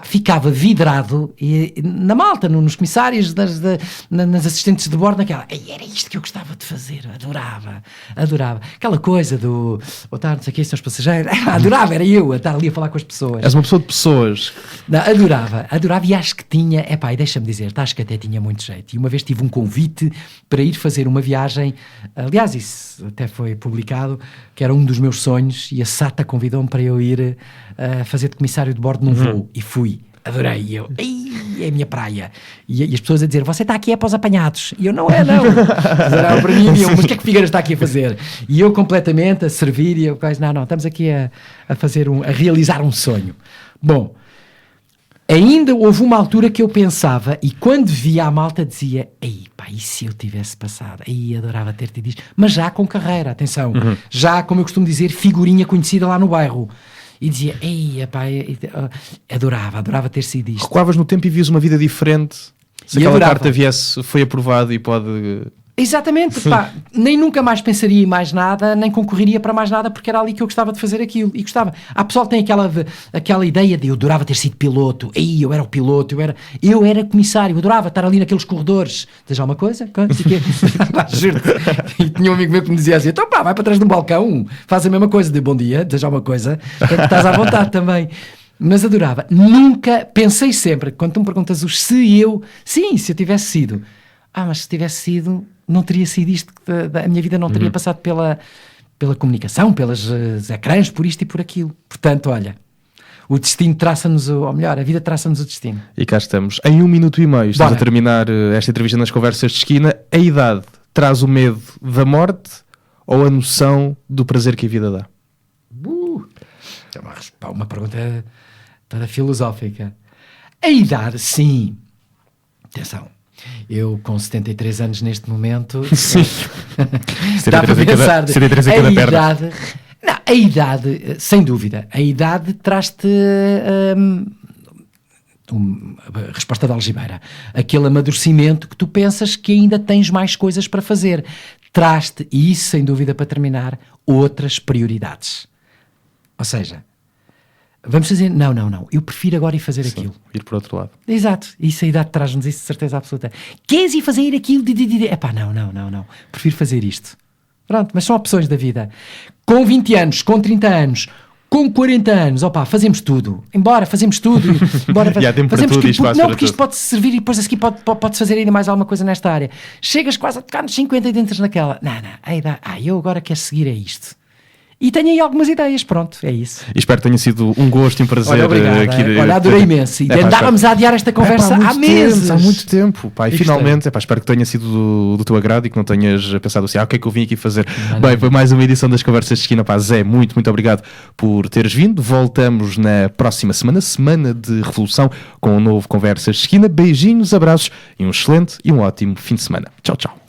ficava vidrado na malta, nos comissários, nas assistentes de bordo, naquela, era isto que eu gostava de fazer, adorava. Aquela coisa do, boa tarde, não sei o que, são os passageiros, adorava, era eu a estar ali a falar com as pessoas. És uma pessoa de pessoas. Não, adorava e acho que tinha, e deixa-me dizer, acho que até tinha muito jeito. E uma vez tive um convite para ir fazer uma viagem, aliás, isso até foi publicado, que era um dos meus sonhos, e a SATA convidou-me para eu ir fazer de comissário de bordo num voo, e fui, adorei, e eu, é a minha praia, e as pessoas a dizer, você está aqui para os apanhados, e eu, não, era para mim, mas o que é que Figueiras está aqui a fazer? E eu completamente a servir, e eu, não, estamos aqui a realizar um sonho. Bom, ainda houve uma altura que eu pensava, e quando via a malta dizia, e se eu tivesse passado? Aí adorava ter tido isto. Mas já com carreira, atenção. Já, como eu costumo dizer, figurinha conhecida lá no bairro. E dizia, adorava ter sido isto. Recuavas no tempo e vias uma vida diferente. Se aquela carta viesse, foi aprovado e pode... Exatamente, pá, nem nunca mais pensaria em mais nada, nem concorreria para mais nada, porque era ali que eu gostava de fazer aquilo, e gostava. Há pessoal que tem aquela ideia de eu adorava ter sido piloto, eu era o piloto, eu era comissário, eu adorava estar ali naqueles corredores. Tens alguma coisa? Juro-te. E tinha um amigo meu que me dizia assim, então pá, vai para trás de um balcão, faz a mesma coisa, de bom dia, tens alguma coisa, estás à vontade também. Mas adorava. Nunca, pensei sempre, quando tu me perguntas se eu tivesse sido, mas se tivesse sido, não teria sido isto, a minha vida não teria passado pela comunicação, pelos ecrãs, por isto e por aquilo. Portanto, olha, o destino traça-nos, ou melhor, a vida traça-nos o destino. E cá estamos. Em 1 minuto e meio, estamos a terminar esta entrevista nas Conversas de Esquina. A idade traz o medo da morte ou a noção do prazer que a vida dá? É uma pergunta para filosófica. A idade, sim. Atenção. Eu com 73 anos neste momento dá para pensar 73 em cada perna. A idade, sem dúvida, a idade traz-te a resposta da algibeira, aquele amadurecimento que tu pensas que ainda tens mais coisas para fazer, traz-te, e isso sem dúvida para terminar, outras prioridades. Ou seja, vamos fazer, não, eu prefiro agora ir fazer aquilo. Ir para o outro lado. Exato, isso a idade traz-nos isso de certeza absoluta. Queres ir fazer aquilo? Não, prefiro fazer isto. Pronto, mas são opções da vida. Com 20 anos, com 30 anos, com 40 anos, fazemos tudo. Fazemos tudo. Fazemos tudo, porque isto pode servir e depois a seguir pode fazer ainda mais alguma coisa nesta área. Chegas quase a tocar nos 50 e entras naquela. A idade, eu agora quero seguir isto. E tenho aí algumas ideias, pronto, é isso. E espero que tenha sido um gosto e um prazer. Olha, obrigado, adorei imenso. E andávamos a adiar esta conversa há meses. Há muito tempo. E finalmente, espero que tenha sido do teu agrado e que não tenhas pensado assim, o que é que eu vim aqui fazer? Bem, foi mais uma edição das Conversas de Esquina. Zé, muito obrigado por teres vindo. Voltamos na próxima semana de Revolução, com um novo Conversas de Esquina. Beijinhos, abraços e um excelente e um ótimo fim de semana. Tchau, tchau.